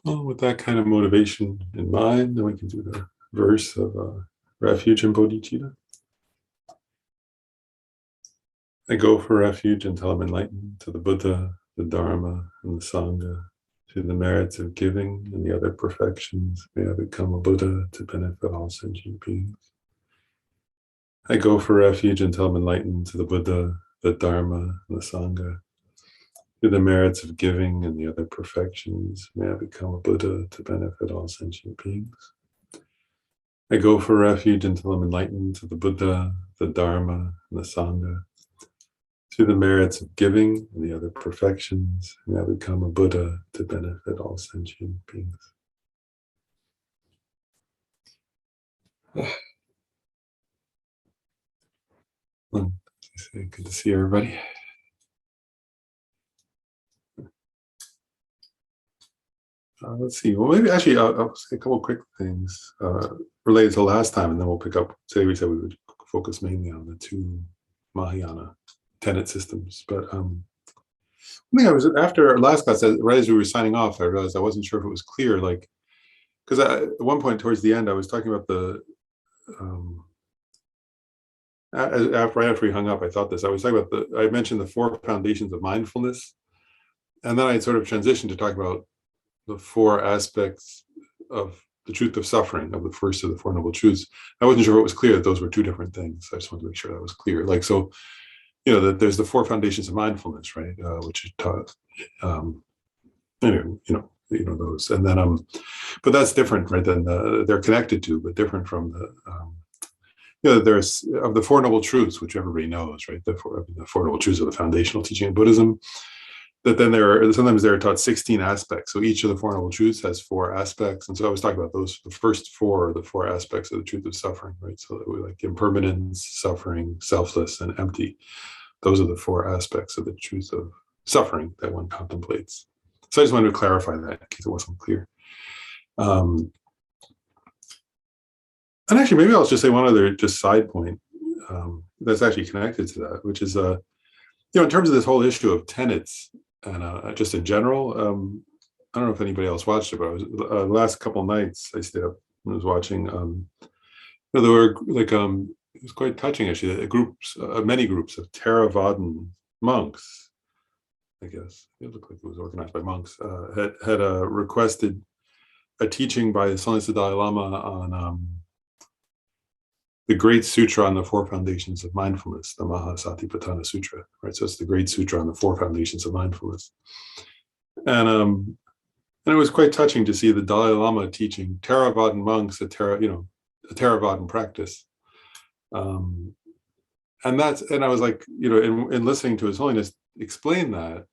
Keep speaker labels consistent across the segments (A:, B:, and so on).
A: Well, with that kind of motivation in mind, then we can do the verse of Refuge and Bodhichitta. I go for refuge until I'm enlightened to the Buddha, the Dharma, and the Sangha, to the merits of giving and the other perfections. May I become a Buddha to benefit all sentient beings. I go for refuge until I'm enlightened to the Buddha, the Dharma, and the Sangha. Through the merits of giving and the other perfections, may I become a Buddha to benefit all sentient beings. I go for refuge until I'm enlightened to the Buddha, the Dharma, and the Sangha. Through the merits of giving and the other perfections, may I become a Buddha to benefit all sentient beings. Good to see everybody. Let's see. Well, maybe actually I'll say a couple of quick things related to last time, and then we'll pick up. Today we said we would focus mainly on the two Mahayana tenet systems. But I think I was after our last class, right as we were signing off, I realized I wasn't sure if it was clear. Like, because at one point towards the end, I was talking about the right after we hung up, I thought this. I was talking about I mentioned the 4 foundations of mindfulness, and then I sort of transitioned to talk about the 4 aspects of the truth of suffering, of the first of the 4 noble truths. I wasn't sure it was clear that those were 2 different things. I just wanted to make sure that was clear. Like, so, that there's the 4 foundations of mindfulness, right? Which is taught, anyway, those, and then, but that's different, right? Than they're connected to, but different from the, there's of the 4 noble truths, which everybody knows, right? The 4 noble truths are the foundational teaching of Buddhism. That then sometimes they're taught 16 aspects. So each of the 4 noble truths has 4 aspects. And so I was talking about those, the first 4 are the 4 aspects of the truth of suffering, right? So that we like impermanence, suffering, selfless, and empty. Those are the 4 aspects of the truth of suffering that one contemplates. So I just wanted to clarify that in case it wasn't clear. And actually, maybe I'll just say one other just side point that's actually connected to that, which is, in terms of this whole issue of tenets, and just in general, I don't know if anybody else watched it, but I was the last couple of nights I stayed up and was watching. There were like it was quite touching actually. Many groups of Theravadan monks, I guess it looked like it was organized by monks, had requested a teaching by His Holiness the Dalai Lama on the Great Sutra on the 4 foundations of mindfulness, the Mahasatipatthana Sutra, right? So it's the Great Sutra on the 4 foundations of mindfulness. And it was quite touching to see the Dalai Lama teaching Theravadan monks a Theravadan practice. And I was like, in listening to His Holiness explain that,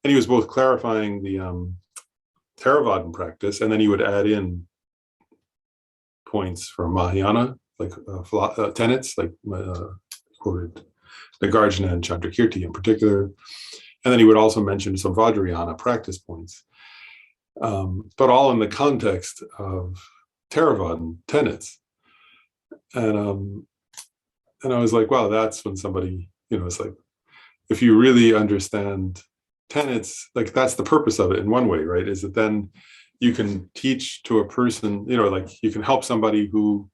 A: and he was both clarifying the Theravadan practice, and then he would add in points from Mahayana, like tenets, like quoted Nagarjuna and Chandrakirti in particular. And then he would also mention some Vajrayana practice points, but all in the context of Theravadan tenets. And I was like, wow, that's when somebody, it's like, if you really understand tenets, like that's the purpose of it in one way, right? Is that then you can teach to a person, like you can help somebody who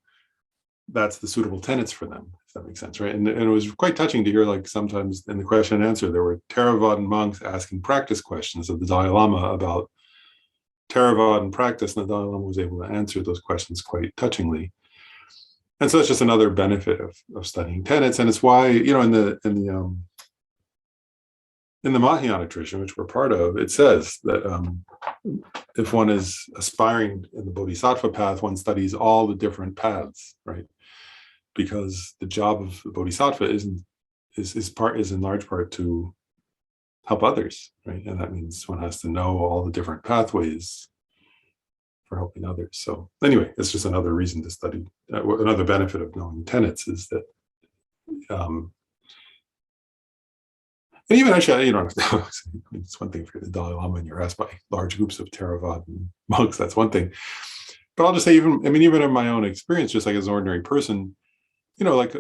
A: that's the suitable tenets for them, if that makes sense, right? And it was quite touching to hear, like sometimes in the question and answer, there were Theravadan monks asking practice questions of the Dalai Lama about Theravadan practice, and the Dalai Lama was able to answer those questions quite touchingly. And so it's just another benefit of studying tenets, and it's why, in the Mahayana tradition, which we're part of, it says that if one is aspiring in the Bodhisattva path, one studies all the different paths, right? Because the job of the Bodhisattva is in large part to help others, right? And that means one has to know all the different pathways for helping others. So anyway, it's just another reason to study. Another benefit of knowing tenets is that, and even actually, it's one thing if you're the Dalai Lama and you're asked by large groups of Theravadan monks, that's one thing. But I'll just say, even in my own experience, just like as an ordinary person, like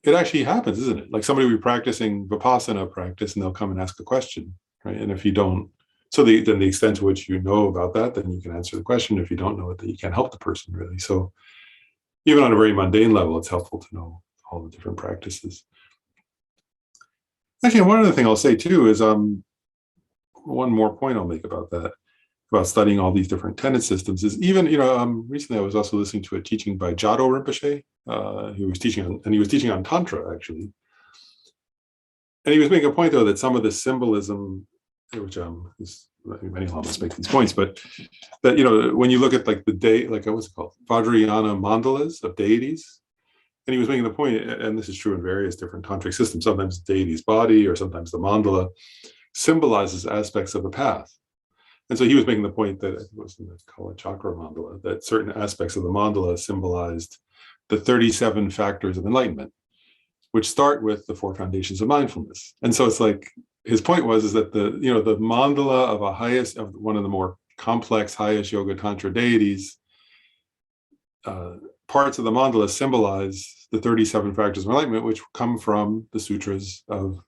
A: it actually happens, isn't it? Like somebody will be practicing Vipassana practice and they'll come and ask a question, right? And if you don't, so then the extent to which you know about that, then you can answer the question. If you don't know it, then you can't help the person really. So even on a very mundane level, it's helpful to know all the different practices. Actually, one other thing I'll say too is one more point I'll make about that, about studying all these different tenet systems is even, recently I was also listening to a teaching by Jado Rinpoche, who was teaching on Tantra actually. And he was making a point though that some of the symbolism, which many lamas make these points, but that, when you look at like what's it called? Vajrayana mandalas of deities. And he was making the point, and this is true in various different tantric systems, sometimes the deity's body or sometimes the mandala symbolizes aspects of the path. And so he was making the point that, I think it was in the Kala Chakra mandala, that certain aspects of the mandala symbolized the 37 factors of enlightenment, which start with the 4 foundations of mindfulness. And so it's like, his point is that the mandala of one of the more complex highest yoga tantra deities, parts of the mandala symbolize the 37 factors of enlightenment, which come from the sutras of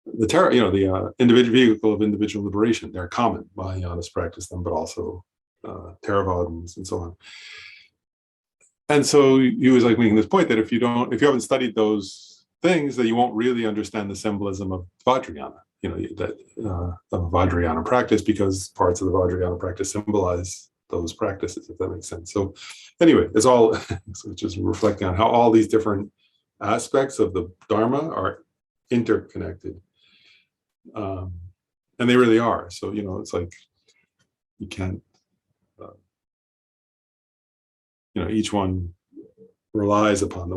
A: the individual vehicle of individual liberation. They're common. Mahayanas practice them, but also Theravadins and so on. And so he was like making this point that if you haven't studied those things, that you won't really understand the symbolism of Vajrayana, of Vajrayana practice, because parts of the Vajrayana practice symbolize those practices, if that makes sense. So anyway, it's all so just reflecting on how all these different aspects of the Dharma are interconnected. And they really are. So, it's like you can't, each one relies upon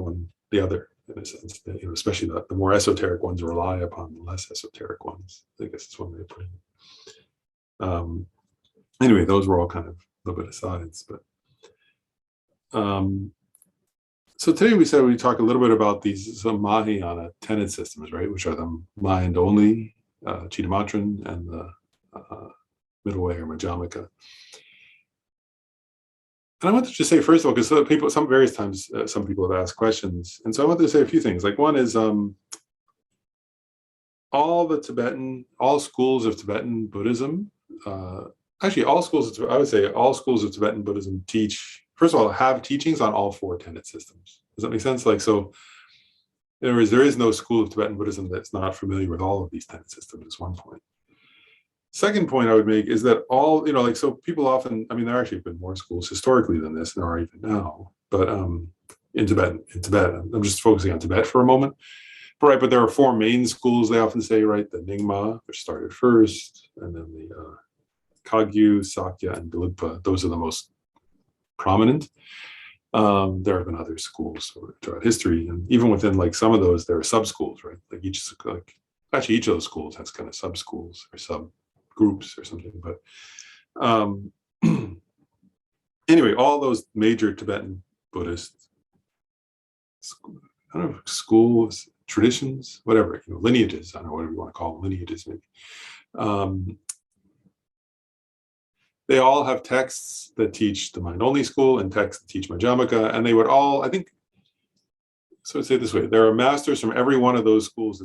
A: the other, in a sense. Especially the more esoteric ones rely upon the less esoteric ones. I guess that's one way of putting it. Anyway, those were all kind of a little bit of sides, but so today we said we'd talk a little bit about some Mahayana tenet systems, right? Which are the mind only, Chittamatrin, and the middle way or Madhyamaka. And I wanted to just say, first of all, because various times some people have asked questions, and so I wanted to say a few things. Like one is all schools of Tibetan Buddhism, actually all schools of Tibetan Buddhism first of all, have teachings on all 4 tenet systems. Does that make sense? Like, so in other words, there is no school of Tibetan Buddhism that's not familiar with all of these tenet systems, is one point. Second point I would make is that all, so people often, there actually have been more schools historically than this, and there are even now, but in Tibet, I'm just focusing on Tibet for a moment. But there are 4 main schools, they often say, right? The Nyingma, which started first, and then the Kagyu, Sakya, and Gelugpa. Those are the most prominent. There have been other schools throughout history, and even within like some of those, there are sub-schools, right? Like each of those schools has kind of sub-schools or sub-groups or something. But anyway, all those major Tibetan Buddhist schools, traditions, whatever, lineages, I don't know, whatever you want to call them, lineages maybe. They all have texts that teach the mind-only school and texts that teach Madhyamaka, and they would all, I think, so I'd say it this way, there are masters from every one of those schools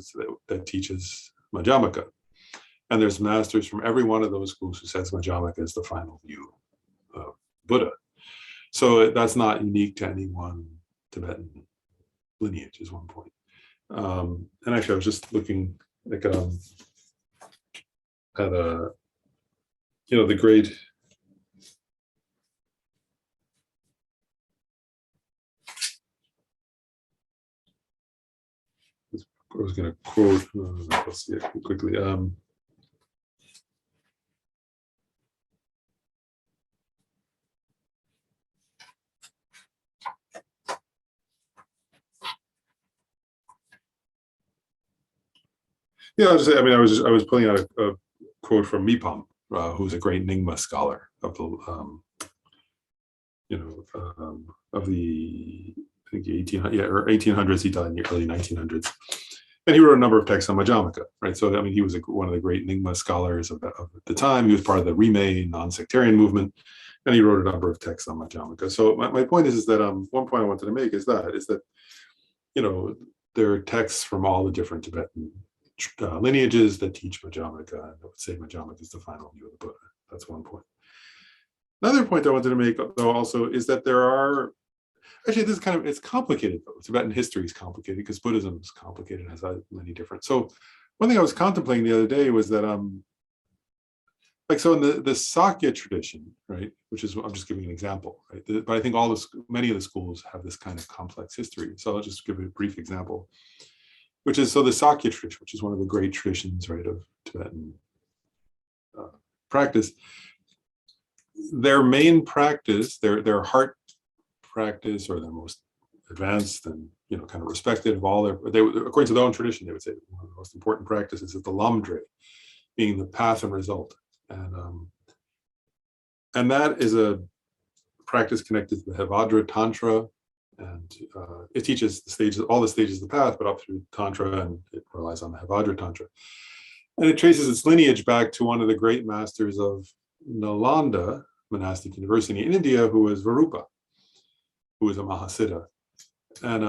A: that teaches Madhyamaka, and there's masters from every one of those schools who says Madhyamaka is the final view of Buddha. So that's not unique to any one Tibetan lineage, is one point. And actually, I was just looking at the great I was going to quote, let's see it quickly. Yeah, I'll just say, I was pulling out a quote from Mipam, who's a great Nyingma scholar of the, of the, I think 1800s. He died in the early 1900s, and he wrote a number of texts on Madhyamaka, right? So he was one of the great Nyingma scholars of the time. He was part of the Rime non-sectarian movement, and he wrote a number of texts on Madhyamaka. So my point is that one point I wanted to make is that there are texts from all the different Tibetan lineages that teach Majjhimaka, and I would say Majjhimaka is the final view of the Buddha. That's one point. Another point I wanted to make, though, also is that there are, actually, this is kind of, it's complicated, though. Tibetan history is complicated because Buddhism is complicated, has many different. So one thing I was contemplating the other day was that, like, so in the Sakya tradition, right, which is, I'm just giving an example, right, but I think many of the schools have this kind of complex history. So I'll just give a brief example, which is, so the Sakya tradition, which is one of the great traditions, right, of Tibetan practice, their main practice, their heart practice, or their most advanced and, you know, kind of respected of all according to their own tradition, they would say one of the most important practices is the lamdre, being the path and result. And that is a practice connected to the Hevadra Tantra, and it teaches the stages, all the stages of the path, but up through Tantra, and it relies on the Hevadra Tantra. And it traces its lineage back to one of the great masters of Nalanda Monastic University in India, who was Varupa, who was a Mahasiddha. And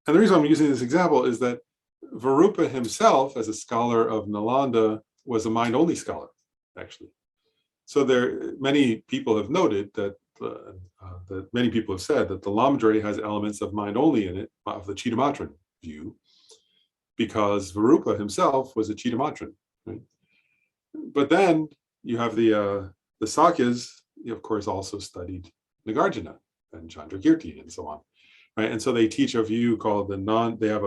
A: the reason I'm using this example is that Varupa himself, as a scholar of Nalanda, was a mind-only scholar, actually. So many people have noted that, that many people have said that the Lamdre has elements of mind-only in it, of the Chittamatran view, because Varupa himself was a Chittamatran, right? But then you have the Sakyas, of course, also studied Nagarjuna and Chandrakirti and so on, right? And so they teach a view called they have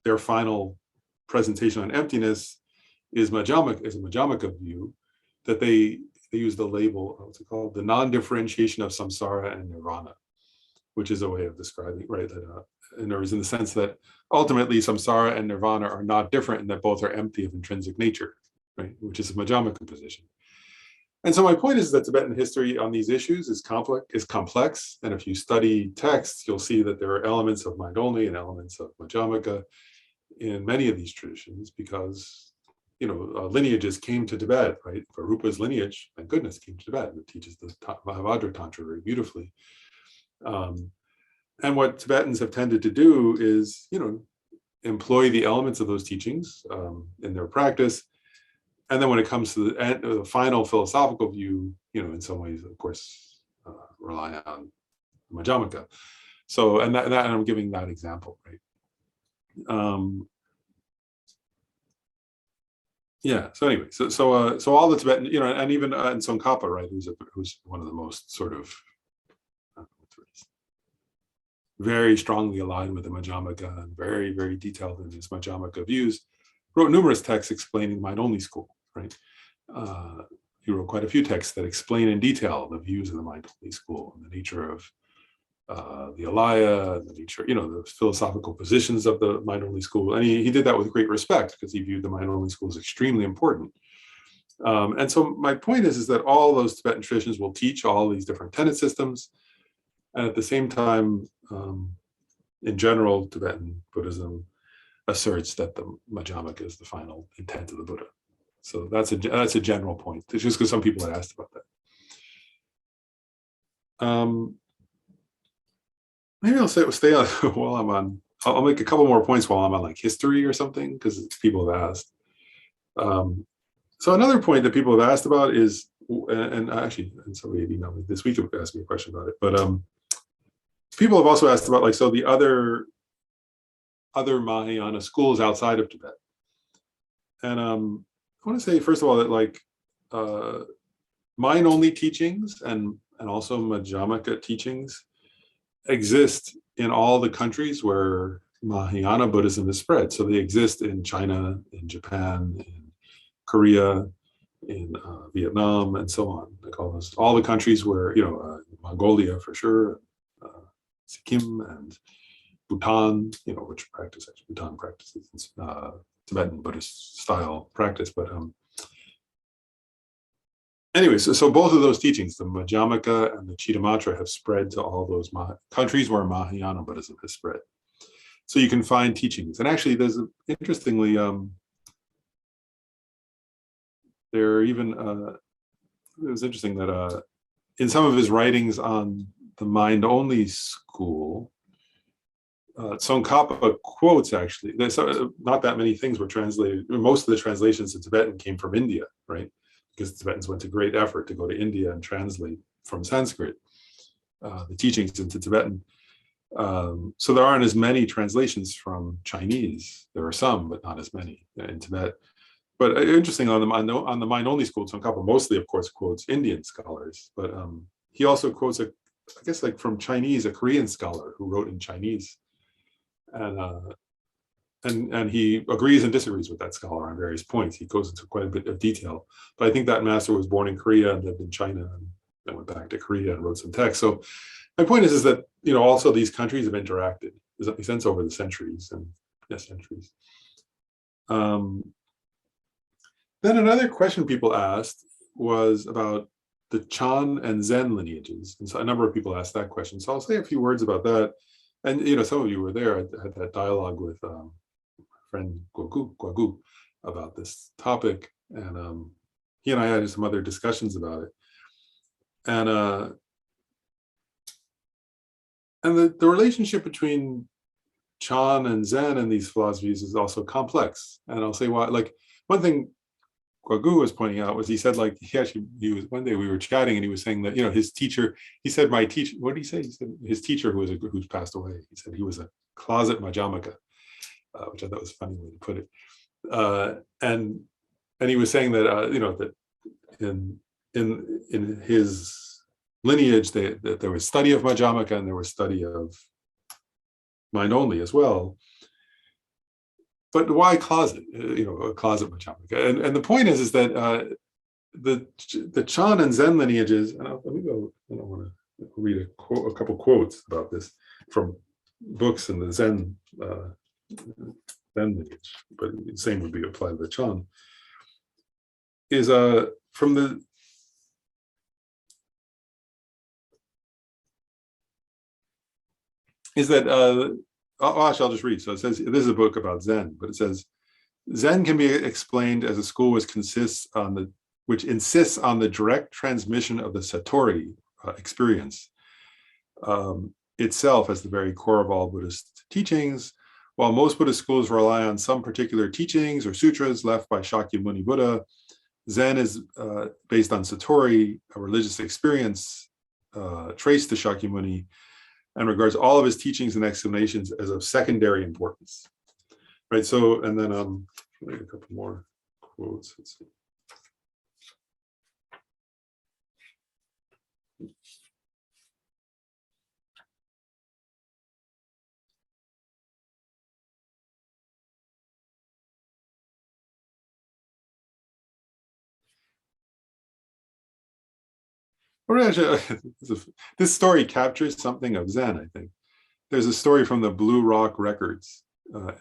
A: their final presentation on emptiness is a Majjhimaka view, that they use the label, what's it called? The non-differentiation of samsara and nirvana, which is a way of describing, right? That, in other words, in the sense that ultimately samsara and nirvana are not different, and that both are empty of intrinsic nature, right? Which is a Majjhimaka position. And so my point is that Tibetan history on these issues is complex. And if you study texts, you'll see that there are elements of mind only and elements of Majjhimaka in many of these traditions, because, you know, lineages came to Tibet, right? Varupa's lineage, thank goodness, came to Tibet. It teaches the Mahamudra Tantra very beautifully. And what Tibetans have tended to do is, you know, employ the elements of those teachings in their practice. And then when it comes to the final philosophical view, you know, in some ways, of course, rely on Majjhimaka. So, and I'm giving that example, right? Yeah. So anyway, so all the Tibetan, you know, and even in Tsongkhapa, right, who's one of the most sort of very strongly aligned with the Majjhimaka and very, very detailed in his Majjhimaka views, wrote numerous texts explaining the mind-only school, right? He wrote quite a few texts that explain in detail the views of the mind-only school and the nature of the alaya, the nature, you know, the philosophical positions of the mind-only school. And he did that with great respect, because he viewed the mind-only school as extremely important. And so my point is that all those Tibetan traditions will teach all these different tenet systems. And at the same time, in general, Tibetan Buddhism asserts that the Majjhimaka is the final intent of the Buddha. So that's a general point. It's just because some people had asked about that. Maybe I'll stay on while I'm on. I'll make a couple more points while I'm on, like, history or something, because people have asked. So another point that people have asked about is, and actually, and somebody emailed me this week who asked me a question about it, but people have also asked about, like, so the other Mahayana schools outside of Tibet. And I want to say, first of all, that, like, mind-only teachings and also Majjhimaka teachings exist in all the countries where Mahayana Buddhism is spread. So they exist in China, in Japan, in Korea, in Vietnam, and so on. Like all the countries where, you know, Mongolia for sure, Sikkim and Bhutan, you know, which Bhutan practices Tibetan Buddhist style practice. But anyway, so both of those teachings, the Majjhimaka and the Chittamatra, have spread to all those countries where Mahayana Buddhism has spread. So you can find teachings. And actually, there's interestingly, there are even, it was interesting that in some of his writings on the mind-only school, Tsongkhapa quotes, actually, there's not that many things were translated. Most of the translations to Tibetan came from India, right? Because the Tibetans went to great effort to go to India and translate from Sanskrit the teachings into Tibetan. So there aren't as many translations from Chinese. There are some, but not as many in Tibet. But interesting, on the mind-only school, Tsongkhapa mostly, of course, quotes Indian scholars, but he also quotes, I guess, like from Chinese, a Korean scholar who wrote in Chinese, and he agrees and disagrees with that scholar on various points. He goes into quite a bit of detail, but I think that master was born in Korea and lived in China, and then went back to Korea and wrote some text. So my point is that, you know, also these countries have interacted. Does that make sense? Over the centuries and centuries. Then another question people asked was about the Chan and Zen lineages. And so a number of people asked that question. So I'll say a few words about that. And, you know, some of you were there. I had that dialogue with my friend Guagu about this topic. And he and I had some other discussions about it. And the relationship between Chan and Zen and these philosophies is also complex. And I'll say why. Like, one thing Guagu was pointing out was, he said, like, he was one day we were chatting and he was saying that, you know, his teacher, he said, my teacher, what did he say? He said his teacher who's passed away, he said he was a closet Majamaka, which I thought was a funny way to put it. And he was saying that, you know, that in his lineage, that there was study of Majamaka and there was study of mind only as well. But why closet? You know, a closet Majamaka. And the point is that the Chan and Zen lineages. And let me go. I don't want to read a couple quotes about this from books in the Zen lineage, but the same would be applied to the Chan. Is from the is that actually, I'll just read. So it says, this is a book about Zen, but it says, Zen can be explained as a school which insists on the direct transmission of the Satori experience itself as the very core of all Buddhist teachings. While most Buddhist schools rely on some particular teachings or sutras left by Shakyamuni Buddha, Zen is based on Satori, a religious experience traced to Shakyamuni, and regards all of his teachings and explanations as of secondary importance. Right. So, and then a couple more quotes. Let's see. This story captures something of Zen, I think. There's a story from the Blue Rock records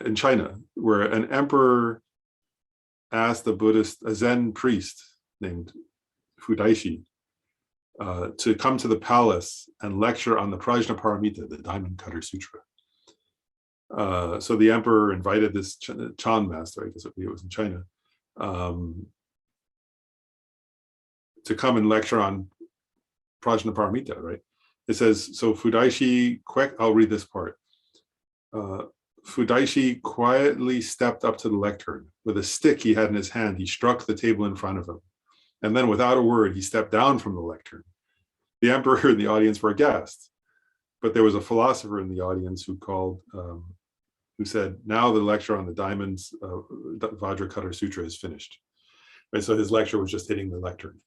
A: in China, where an emperor asked a Zen priest named Fudaishi to come to the palace and lecture on the Prajnaparamita, the Diamond Cutter Sutra. So the emperor invited this Chan master, I guess it was in China, to come and lecture on Prajnaparamita, right? It says, so Fudaishi, I'll read this part. Fudaishi quietly stepped up to the lectern. With a stick he had in his hand, he struck the table in front of him. And then without a word, he stepped down from the lectern. The emperor and the audience were aghast. But there was a philosopher in the audience who said, now the lecture on the Diamonds Vajracutter Sutra is finished. Right, so his lecture was just hitting the lectern.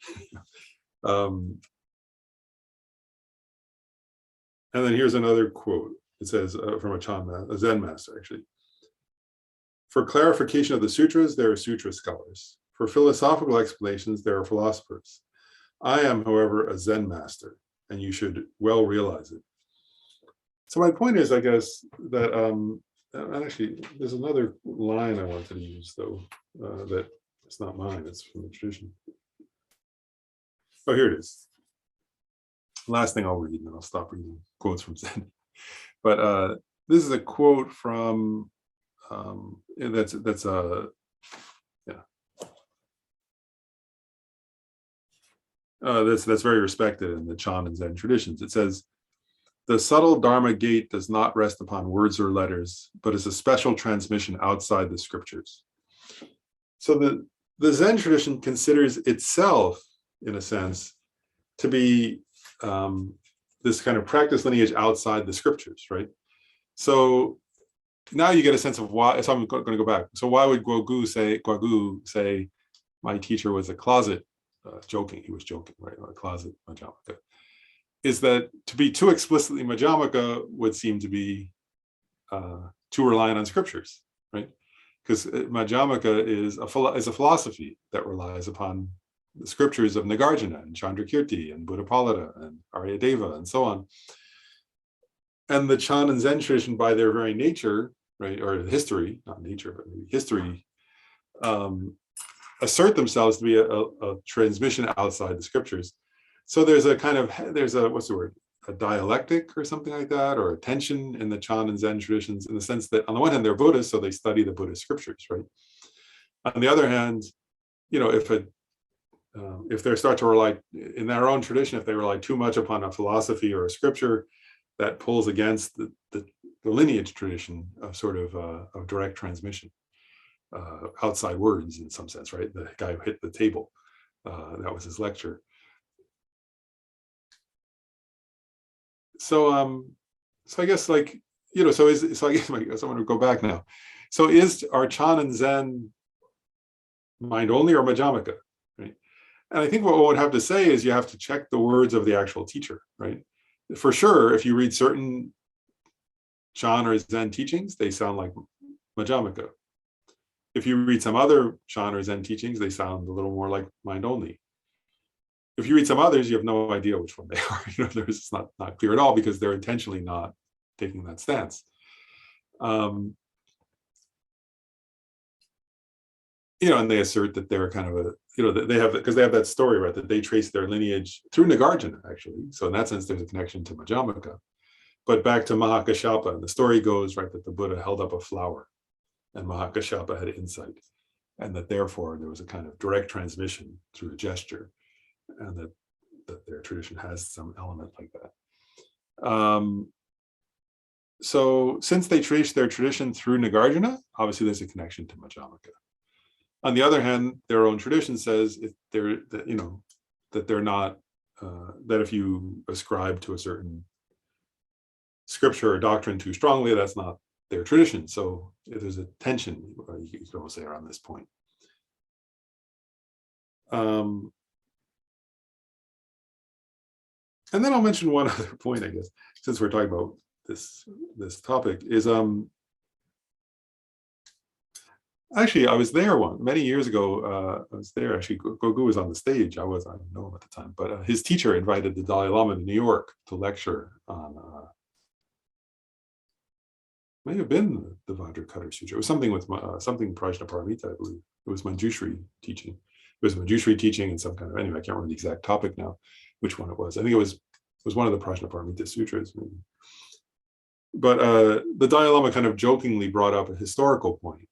A: And then here's another quote. It says from a Zen master, actually. For clarification of the sutras, there are sutra scholars. For philosophical explanations, there are philosophers. I am, however, a Zen master, and you should well realize it. So my point is, I guess, that actually, there's another line I wanted to use, though, that it's not mine, it's from the tradition. Oh, here it is. Last thing I'll read, and then I'll stop reading quotes from Zen. But this is a quote from that's very respected in the Chan and Zen traditions. It says, the subtle Dharma gate does not rest upon words or letters, but is a special transmission outside the scriptures. So the Zen tradition considers itself, in a sense, to be this kind of practice lineage outside the scriptures, right? So now you get a sense of why. So I'm going to go back. So why would Guagu say, my teacher was a closet, joking? He was joking, right? Or a closet Madhyamaka. Is that to be too explicitly Madhyamaka would seem to be too reliant on scriptures, right? Because Madhyamaka is a philosophy that relies upon the scriptures of Nagarjuna and Chandrakirti and Buddhapalada and Aryadeva and so on. And the Chan and Zen tradition, by their very nature, right, or history, not nature, but maybe history, assert themselves to be a transmission outside the scriptures. So there's a kind of, what's the word, a dialectic or something like that, or a tension in the Chan and Zen traditions, in the sense that on the one hand, they're Buddhists, so they study the Buddhist scriptures, right? On the other hand, you know, if they start to rely, in their own tradition, if they rely too much upon a philosophy or a scripture, that pulls against the lineage tradition of sort of direct transmission, outside words in some sense, right? The guy who hit the table, that was his lecture. So I guess, like, you know, so I guess I want to go back now. So are Chan and Zen mind only or Madhyamaka, right? And I think what one would have to say is you have to check the words of the actual teacher, right? For sure, if you read certain Chan or Zen teachings, they sound like Madhyamaka. If you read some other Chan or Zen teachings, they sound a little more like mind only. If you read some others, you have no idea which one they are. You know, it's not clear at all, because they're intentionally not taking that stance. You know, and they assert that they're kind of they have that story, right, that they trace their lineage through Nagarjuna, actually. So in that sense, there's a connection to Madhyamaka. But back to Mahakashapa, and the story goes, right, that the Buddha held up a flower and Mahakashapa had insight, and that therefore there was a kind of direct transmission through a gesture, and that their tradition has some element like that. So since they trace their tradition through Nagarjuna, obviously there's a connection to Madhyamaka. On the other hand, their own tradition says that they're not, that if you ascribe to a certain scripture or doctrine too strongly, that's not their tradition. So there's a tension, you could almost say, around this point. And then I'll mention one other point, I guess, since we're talking about this topic, is actually, I was there many years ago. I was there. Actually, Gogu was on the stage. I didn't know him at the time, but his teacher invited the Dalai Lama to New York to lecture on, may have been the Vajracutter Sutra. It was something with something Prajnaparamita, I believe. It was Manjushri teaching. It was Manjushri teaching and some kind of, anyway, I can't remember the exact topic now, which one it was. I think it was one of the Prajnaparamita Sutras, maybe. But the Dalai Lama kind of jokingly brought up a historical point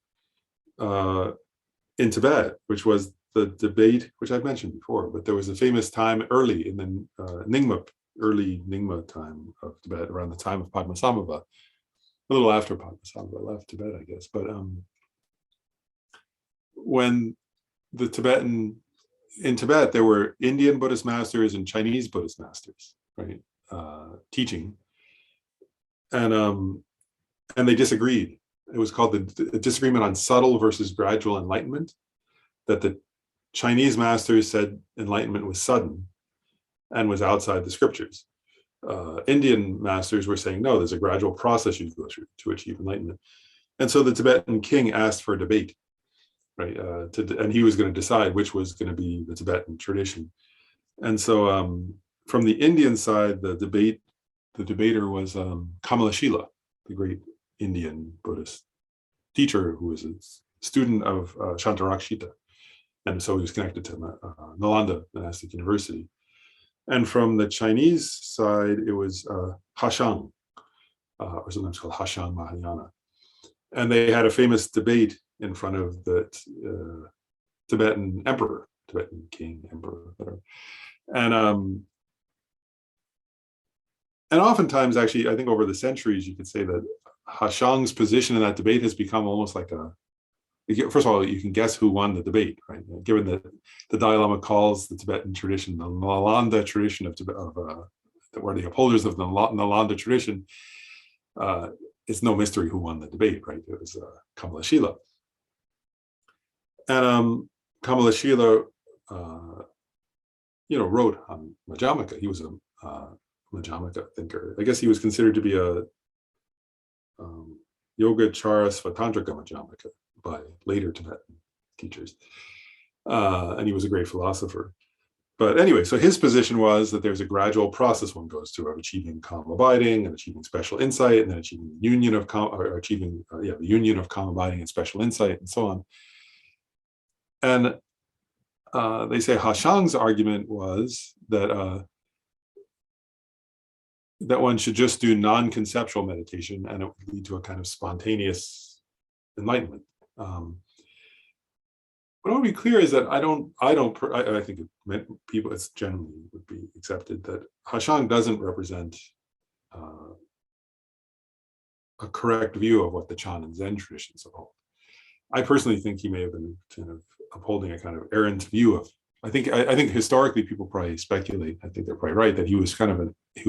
A: in Tibet, which was the debate, which I've mentioned before, but there was a famous time early in the early Nyingma time of Tibet, around the time of Padmasambhava, a little after Padmasambhava left Tibet, I guess. But when in Tibet, there were Indian Buddhist masters and Chinese Buddhist masters, right, teaching, and they disagreed. It was called the Disagreement on Subtle versus Gradual Enlightenment, that the Chinese masters said enlightenment was sudden and was outside the scriptures. Indian masters were saying, no, there's a gradual process you go through to achieve enlightenment. And so the Tibetan king asked for a debate, right? And he was going to decide which was going to be the Tibetan tradition. And so from the Indian side, the debater was Kamalashila, the great Indian Buddhist teacher who was a student of Shantarakshita. And so he was connected to Nalanda Monastic University. And from the Chinese side, it was Hashang, or sometimes called Hashang Mahayana. And they had a famous debate in front of the Tibetan emperor, Tibetan king, emperor, whatever. And And oftentimes, actually, I think over the centuries, you could say that Hashang's position in that debate has become almost like a, first of all, you can guess who won the debate, right? Given that the Dalai Lama calls the Tibetan tradition the Nalanda tradition of Tibet, where the upholders of the Nalanda tradition, it's no mystery who won the debate, right? It was Kamalashila. And Kamalashila, wrote on Madhyamaka. He was a Madhyamaka thinker. I guess he was considered to be a Yogacara Svatantrika Madhyamaka by later Tibetan teachers. And he was a great philosopher. But anyway, so his position was that there's a gradual process one goes through of achieving calm abiding and achieving special insight, and then achieving the union of the union of calm abiding and special insight, and so on. And they say Hashang's argument was that that one should just do non-conceptual meditation, and it would lead to a kind of spontaneous enlightenment. What I want to be clear is that I think it's generally would be accepted that Hashang doesn't represent a correct view of what the Chan and Zen traditions uphold. I personally think he may have been kind of upholding a kind of errant view of. I think historically people probably speculate. I think they're probably right that he was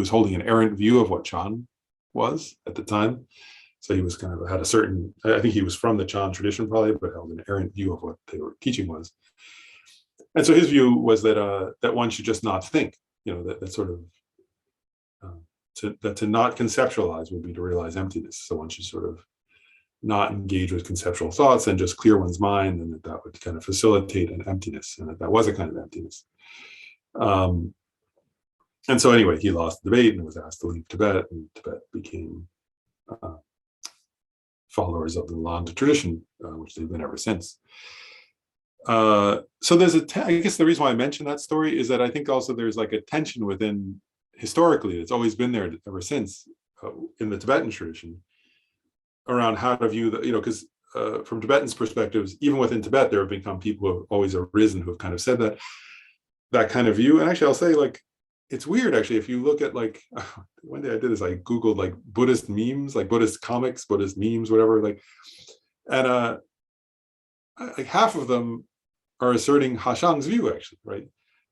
A: holding an errant view of what Chan was at the time. So he was kind of had a certain, I think he was from the Chan tradition probably, but held an errant view of what they were teaching was. And so his view was that that one should just not think, that sort of, to not conceptualize would be to realize emptiness. So one should sort of not engage with conceptual thoughts and just clear one's mind, and that would kind of facilitate an emptiness, and that was a kind of emptiness. And so anyway, he lost the debate and was asked to leave Tibet, and Tibet became followers of the Nalanda tradition, which they've been ever since. So there's I guess the reason why I mention that story is that I think also there's like a tension within, historically, it's always been there ever since in the Tibetan tradition, around how to view the, because from Tibetans' perspectives, even within Tibet, there have become people who have always arisen who have kind of said that kind of view. And actually, I'll say, like, it's weird, actually, if you look at, like, one day I did this, I Googled, like, Buddhist memes, like Buddhist comics, Buddhist memes, whatever, like, and like half of them are asserting Hashang's view, actually, right?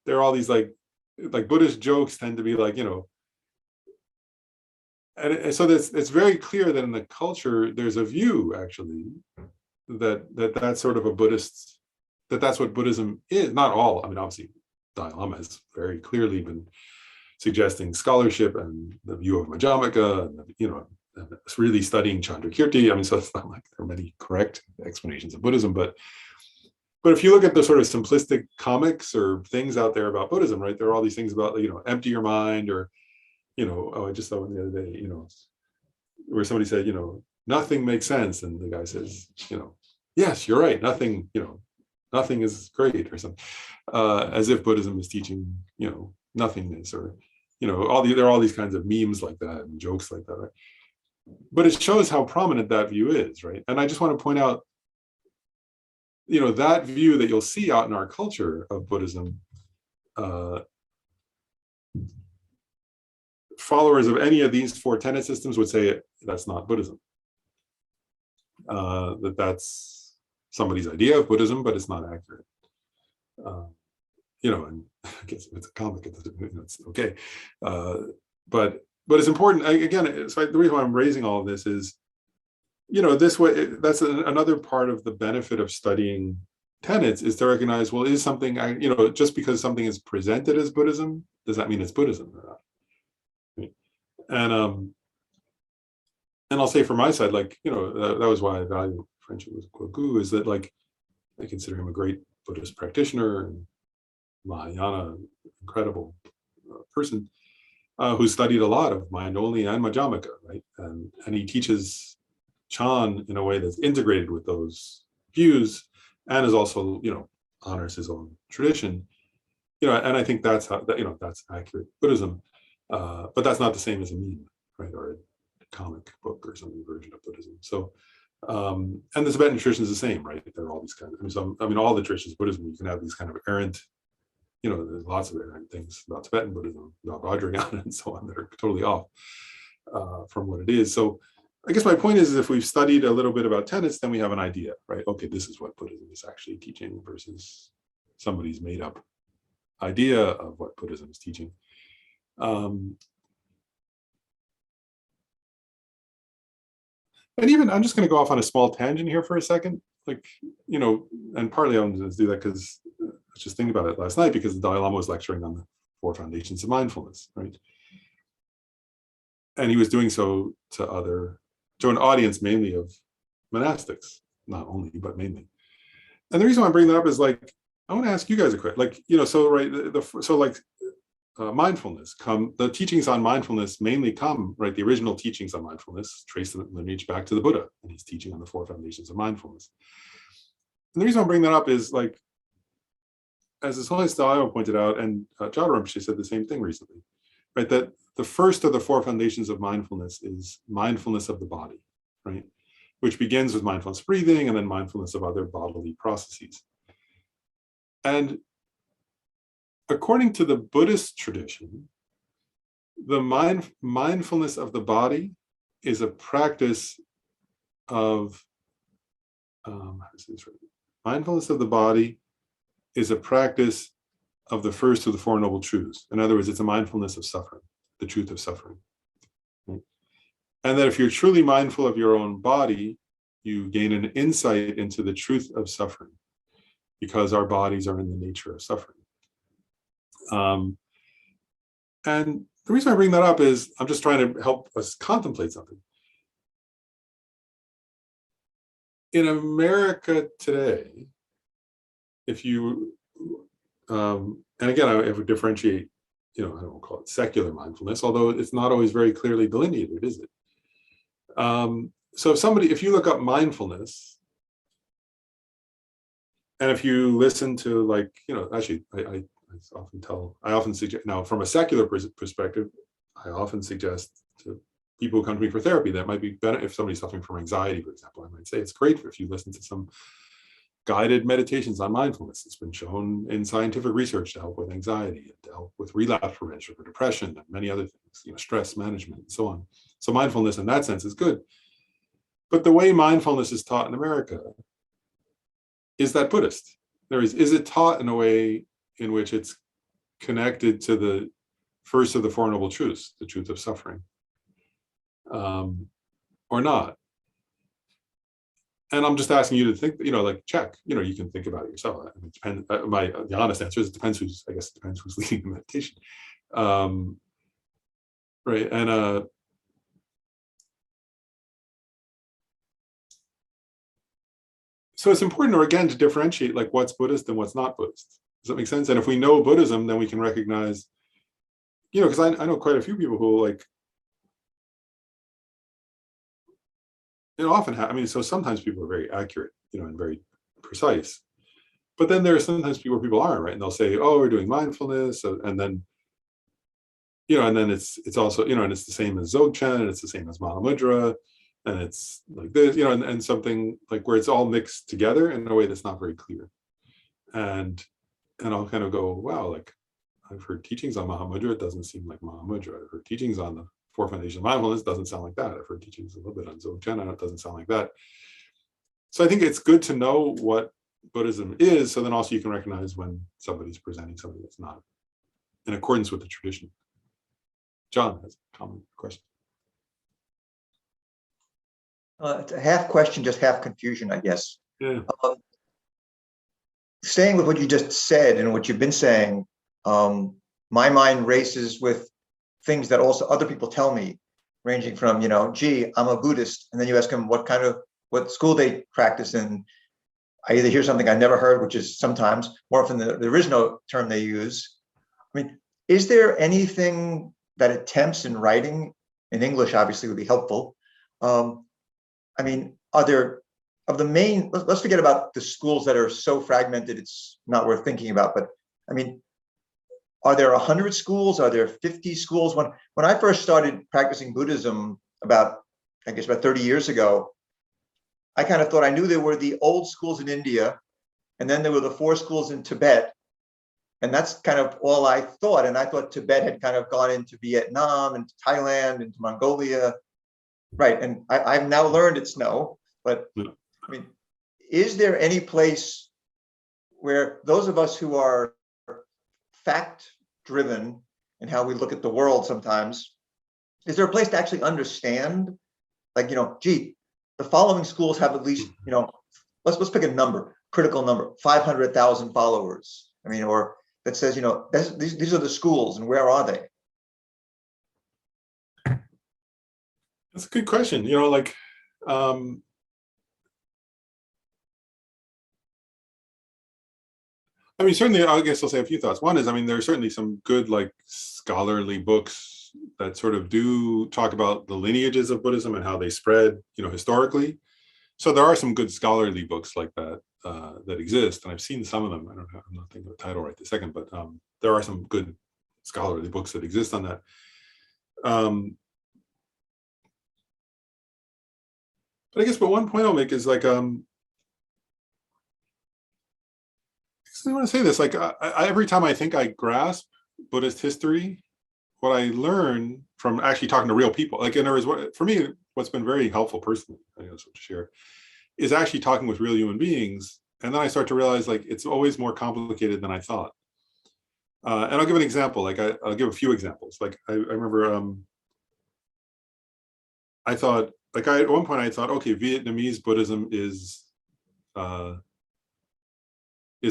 A: There are all these, like Buddhist jokes tend to be like, and so it's very clear that in the culture, there's a view, actually, that's sort of a Buddhist, that's what Buddhism is. Not all, I mean, obviously, Dalai Lama has very clearly been suggesting scholarship and the view of Madhyamaka, and really studying Chandrakirti. I mean, so it's not like there are many correct explanations of Buddhism, but if you look at the sort of simplistic comics or things out there about Buddhism, right, there are all these things about, empty your mind, or, I just saw one the other day, where somebody said, nothing makes sense. And the guy says, yes, you're right. Nothing, nothing is great, or something, as if Buddhism is teaching, nothingness, or, there are all these kinds of memes like that and jokes like that, right? But it shows how prominent that view is, right? And I just want to point out, that view that you'll see out in our culture of Buddhism, followers of any of these four tenet systems would say that's not Buddhism. That's somebody's idea of Buddhism, but it's not accurate. And I guess if it's a comic, it's okay. But it's important. Again, so the reason why I'm raising all of this is, this way, that's another part of the benefit of studying tenets, is to recognize, well, is something, just because something is presented as Buddhism, does that mean it's Buddhism or not? And I'll say from my side, like, that was why I value friendship with Kwaku, is that, like, I consider him a great Buddhist practitioner and Mahayana, incredible person who studied a lot of mind only and Madhyamaka, right? And he teaches Chan in a way that's integrated with those views, and is also, honors his own tradition, and I think that's how that's accurate Buddhism. But that's not the same as a meme, right, or a comic book or some version of Buddhism. So, and the Tibetan tradition is the same, right? There are all these kinds of, all the traditions of Buddhism, you can have these kind of errant there's lots of different things about Tibetan Buddhism, about Vajrayana and so on that are totally off from what it is. So I guess my point is, if we've studied a little bit about tenets, then we have an idea, right? Okay, this is what Buddhism is actually teaching versus somebody's made up idea of what Buddhism is teaching. And even, I'm just going to go off on a small tangent here for a second, and partly I'm going to do that because I was just thinking about it last night, because the Dalai Lama was lecturing on the 4 foundations of mindfulness, right? And he was doing so to an audience mainly of monastics, not only, but mainly. And the reason why I'm bringing that up is, I want to ask you guys a question, mindfulness the teachings on mindfulness mainly come, right? The original teachings on mindfulness trace the lineage back to the Buddha, and he's teaching on the 4 foundations of mindfulness. And the reason I'm bringing that up is, as His Holiness Dalai Lama pointed out, and Jodha Rinpoche said the same thing recently, right? That the first of the 4 foundations of mindfulness is mindfulness of the body, right? Which begins with mindfulness breathing and then mindfulness of other bodily processes. And according to the Buddhist tradition, the mindfulness of the body is a practice of, mindfulness of the body is a practice of the first of the 4 Noble Truths. In other words, it's a mindfulness of suffering, the truth of suffering. Right? And that if you're truly mindful of your own body, you gain an insight into the truth of suffering, because our bodies are in the nature of suffering. And the reason I bring that up is I'm just trying to help us contemplate something. In America today, if you, and again, I would differentiate, I don't call it secular mindfulness, although it's not always very clearly delineated, is it? So if you look up mindfulness, and if you listen to actually, I often suggest, now from a secular perspective, I often suggest to people who come to me for therapy that might be better if somebody's suffering from anxiety, for example. I might say it's great if you listen to some guided meditations on mindfulness. It's been shown in scientific research to help with anxiety and to help with relapse prevention for depression and many other things, stress management and so on. So mindfulness in that sense is good. But the way mindfulness is taught in America, is that Buddhist? Is it taught in a way in which it's connected to the first of the 4 Noble Truths, the truth of suffering, or not? And I'm just asking you to think, check, you can think about it yourself. I mean, it depends, the honest answer is it depends who's leading the meditation. Right, and so it's important, again, to differentiate what's Buddhist and what's not Buddhist. Does that make sense? And if we know Buddhism, then we can recognize, because I know quite a few people who often have, so sometimes people are very accurate, and very precise. But then there are sometimes where people aren't, right? And they'll say, oh, we're doing mindfulness. And then, and then it's also, and it's the same as Dzogchen, and it's the same as Mahamudra. And it's like this, and something where it's all mixed together in a way that's not very clear. And I'll kind of go, wow, I've heard teachings on Mahamudra, it doesn't seem like Mahamudra. I've heard teachings on the 4 foundations of mindfulness, doesn't sound like that. I've heard teachings a little bit on Dzogchen, and it doesn't sound like that. So I think it's good to know what Buddhism is, so then also you can recognize when somebody's presenting something that's not in accordance with the tradition. John has a comment, question.
B: It's a half question, just half confusion, I guess.
A: Yeah.
B: Staying with what you just said and what you've been saying, my mind races with things that also other people tell me, ranging from, gee, I'm a Buddhist. And then you ask them what school they practice in. I either hear something I never heard, which is sometimes more often the original term they use. I mean, is there anything that attempts in writing, in English obviously would be helpful. I mean, are there, of the main, let's forget about the schools that are so fragmented, it's not worth thinking about, but I mean, are there 100 schools? Are there 50 schools? When I first started practicing Buddhism about 30 years ago, I kind of thought I knew there were the old schools in India, and then there were the 4 schools in Tibet, And that's kind of all I thought. And I thought Tibet had kind of gone into Vietnam, into Thailand, into Mongolia. Right. And I've now learned it's no. But I mean, is there any place where those of us who are fact driven in how we look at the world sometimes, is there a place to actually understand, like, gee, the following schools have at least, let's pick a number, critical number, 500,000 followers. I mean, or that says, these are the schools and where are they?
A: That's a good question. I mean, certainly, I guess I'll say a few thoughts. One is, I mean, there are certainly some good, like, scholarly books that sort of do talk about the lineages of Buddhism and how they spread, historically. So there are some good scholarly books like that that exist, and I've seen some of them. I don't know, I'm not thinking of the title right this second, but there are some good scholarly books that exist on that. But I guess, one point I'll make is like, I want to say this, like, every time I think I grasp Buddhist history, what I learn from actually talking to real people, like, in other words, for me, what's been very helpful personally, I guess, to share, is actually talking with real human beings. And then I start to realize, like, it's always more complicated than I thought. And I'll give an example. Like, I'll give a few examples. Like, I remember, I thought, like, at one point I thought, okay, Vietnamese Buddhism is a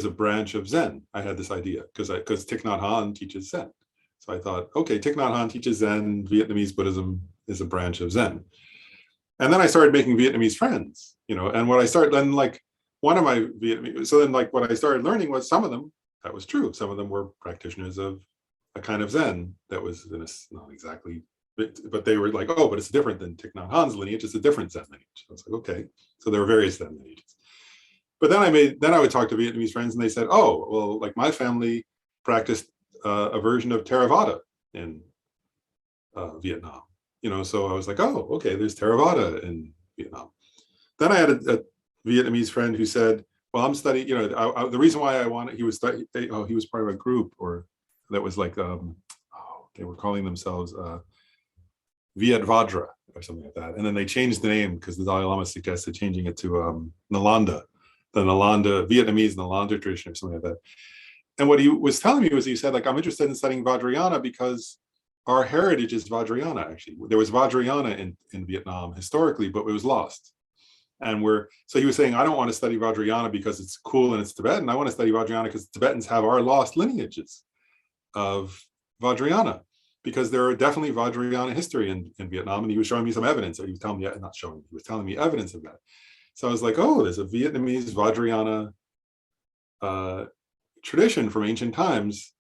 A: branch of Zen. I had this idea because Thich Nhat Hanh teaches Zen. So I thought, okay, Thich Nhat Hanh teaches Zen, Vietnamese Buddhism is a branch of Zen. And then I started making Vietnamese friends, and what I started, then, like, one of my Vietnamese, so then, like, what I started learning was some of them, that was true. Some of them were practitioners of a kind of Zen that was not exactly, but they were like, oh, but it's different than Thich Nhat Hanh's lineage, it's a different Zen lineage. I was like, okay. So there were various Zen lineages. But then I would talk to Vietnamese friends and they said, oh, well, like, my family practiced a version of Theravada in Vietnam. So I was like, oh, okay, there's Theravada in Vietnam. Then I had a Vietnamese friend who said, well, I'm studying, the reason why I wanted, he was part of a group, or that was like, they were calling themselves Viet Vajra or something like that. And then they changed the name because the Dalai Lama suggested changing it to Nalanda, the Nalanda, Vietnamese Nalanda tradition or something like that. And what he was telling me was, he said, like, I'm interested in studying Vajrayana because our heritage is Vajrayana, actually. There was Vajrayana in Vietnam historically, but it was lost. And so he was saying, I don't want to study Vajrayana because it's cool and it's Tibetan. I want to study Vajrayana because Tibetans have our lost lineages of Vajrayana, because there are definitely Vajrayana history in Vietnam. And he was showing me some evidence, or he was telling me, not showing me, he was telling me evidence of that. So I was like, oh, there's a Vietnamese Vajrayana tradition from ancient times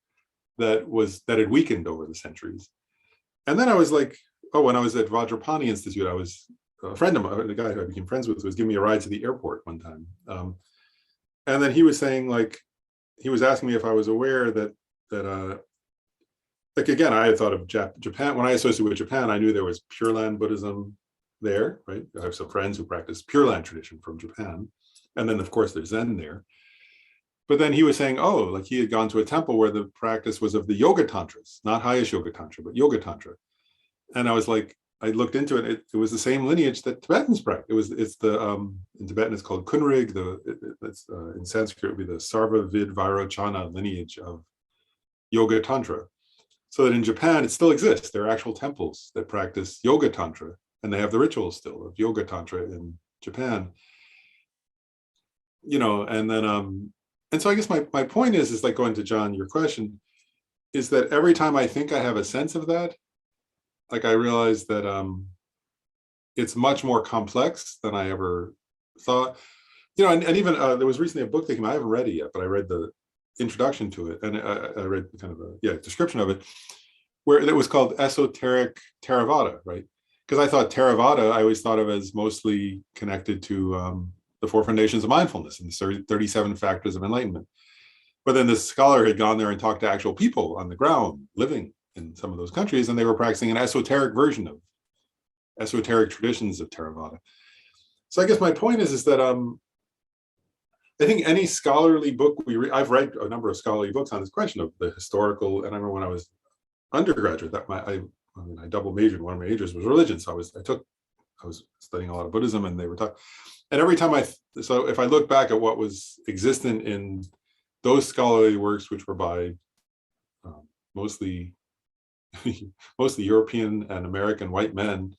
A: that had weakened over the centuries. And then I was like, oh, when I was at Vajrapani Institute, I was a friend of mine, the guy who I became friends with, was giving me a ride to the airport one time. And then he was saying, like, he was asking me if I was aware that like, again, I had thought of Japan. When I associated with Japan, I knew there was Pure Land Buddhism there, right? I have some friends who practice Pure Land tradition from Japan. And then, of course, there's Zen there. But then he was saying, oh, like, he had gone to a temple where the practice was of the Yoga Tantras, not highest Yoga Tantra, but Yoga Tantra. And I was like, I looked into it. It was the same lineage that Tibetans practice. It's the in Tibetan it's called Kunrig. In Sanskrit it would be the Sarva Vid Vairochana lineage of Yoga Tantra. So that in Japan it still exists. There are actual temples that practice Yoga Tantra, and they have the rituals still of Yoga Tantra in Japan. And then and so I guess my point is like, going to John, your question, is that every time I think I have a sense of that, like, I realize that it's much more complex than I ever thought. And even there was recently a book that came out, I haven't read it yet, but I read the introduction to it, and I read kind of a description of it, where it was called Esoteric Theravada, right? Because I thought Theravada, I always thought of as mostly connected to the 4 foundations of mindfulness and the 37 factors of enlightenment. But then this scholar had gone there and talked to actual people on the ground living in some of those countries, and they were practicing an esoteric version of esoteric traditions of Theravada. So I guess my point is that I think any scholarly book we read, I've read a number of scholarly books on this question of the historical, and I remember when I was undergraduate, I mean, I double majored. One of my majors was religion, so I was studying a lot of Buddhism, and they were talking. And every time so if I look back at what was existent in those scholarly works, which were by mostly European and American white men,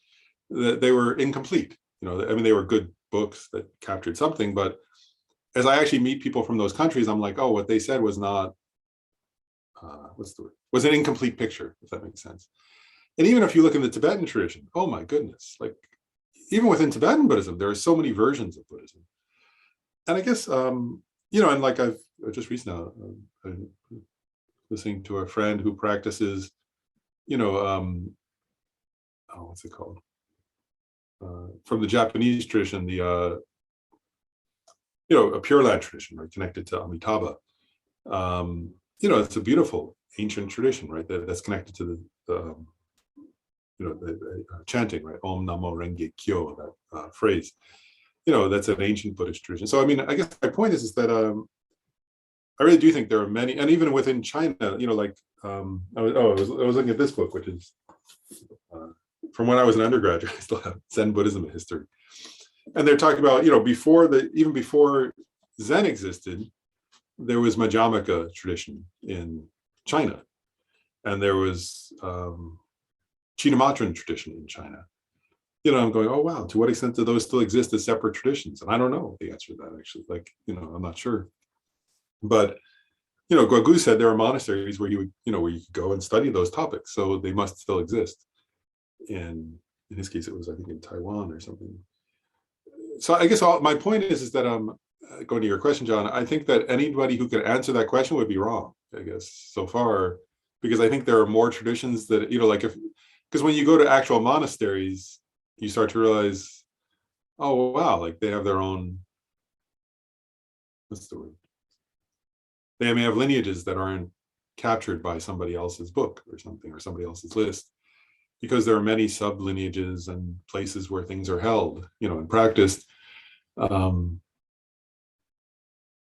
A: that they were incomplete. You know, I mean, they were good books that captured something, but as I actually meet people from those countries, I'm like, oh, what they said was not, what's the word? Was an incomplete picture, if that makes sense. And even if you look in the Tibetan tradition, oh my goodness, like even within Tibetan Buddhism, there are so many versions of Buddhism. And I guess, you know, and like I've just recently listening to a friend who practices, you know, oh, what's it called? From the Japanese tradition, the, you know, a Pure Land tradition, right, connected to Amitabha. You know, it's a beautiful ancient tradition, right, that's connected to the you know, the chanting, right, Om Namo Renge Kyo, that phrase. You know, that's an ancient Buddhist tradition. So, I mean, I guess my point is that I really do think there are many, and even within China, you know, like, I was looking at this book, which is from when I was an undergraduate. I still have Zen Buddhism and History. And they're talking about, you know, even before Zen existed, there was Madhyamaka tradition in China. And there was Chinamatran tradition in China. You know, I'm going, oh, wow, to what extent do those still exist as separate traditions? And I don't know the answer to that, actually. Like, you know, I'm not sure. But, you know, Guagu said there are monasteries where you would, you know, where you could go and study those topics. So they must still exist. And in his case, it was, I think, in Taiwan or something. So I guess my point is that, going to your question, John, I think that anybody who could answer that question would be wrong, I guess, so far, because I think there are more traditions that, you know, like because when you go to actual monasteries, you start to realize, oh, wow, like they have their own, what's the word? They may have lineages that aren't captured by somebody else's book or something, or somebody else's list, because there are many sub-lineages and places where things are held, you know, and practiced.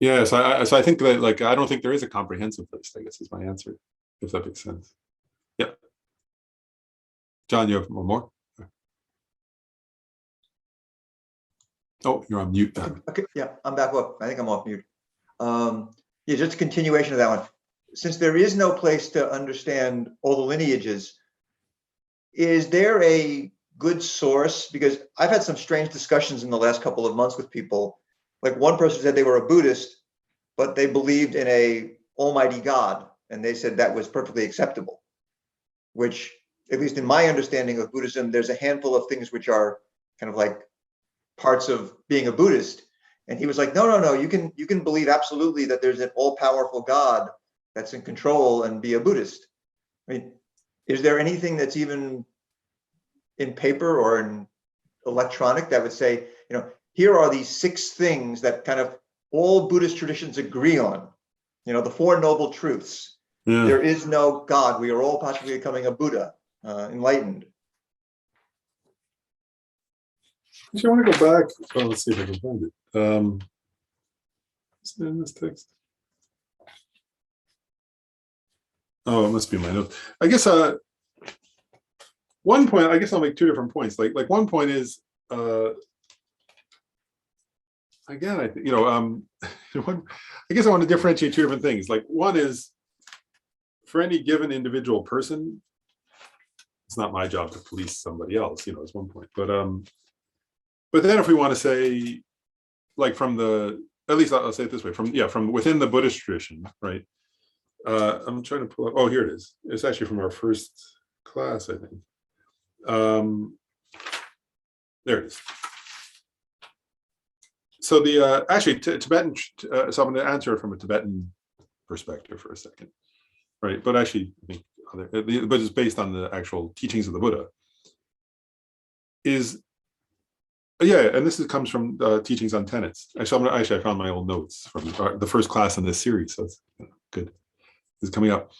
A: Yeah, so I think that, like, I don't think there is a comprehensive list, I guess is my answer, if that makes sense. Yeah. John, you have one more? Oh, you're on mute.
B: Okay, yeah, I'm back up. I think I'm off mute. Yeah, just a continuation of that one. Since there is no place to understand all the lineages, is there a good source? Because I've had some strange discussions in the last couple of months with people. Like one person said they were a Buddhist, but they believed in a almighty God, and they said that was perfectly acceptable, which, at least in my understanding of Buddhism, there's a handful of things which are kind of like parts of being a Buddhist. And he was like, no, you can believe absolutely that there's an all-powerful God that's in control and be a Buddhist. I mean, is there anything that's even in paper or in electronic that would say, you know, here are these 6 things that kind of all Buddhist traditions agree on, you know, the 4 noble truths. Yeah. There is no God. We are all possibly becoming a Buddha, enlightened.
A: Actually, I want to go back. Oh, let's see if I can find it. Is it in this text? Oh, it must be my notes. I guess one point, I guess I'll make 2 different points. Like one point is, again, I you know, I guess I want to differentiate 2 different things. Like one is, for any given individual person, it's not my job to police somebody else, you know, is one point. But then if we want to say, like from the, at least I'll say it this way, from within the Buddhist tradition, right? I'm trying to pull up, oh, here it is. It's actually from our first class, I think. There it is. So the, actually Tibetan, so I'm going to answer it from a Tibetan perspective for a second, right? But actually, I think but it's based on the actual teachings of the Buddha. Yeah, and this comes from teachings on tenets. Actually, I found my old notes from the first class in this series, so it's good. It's coming up.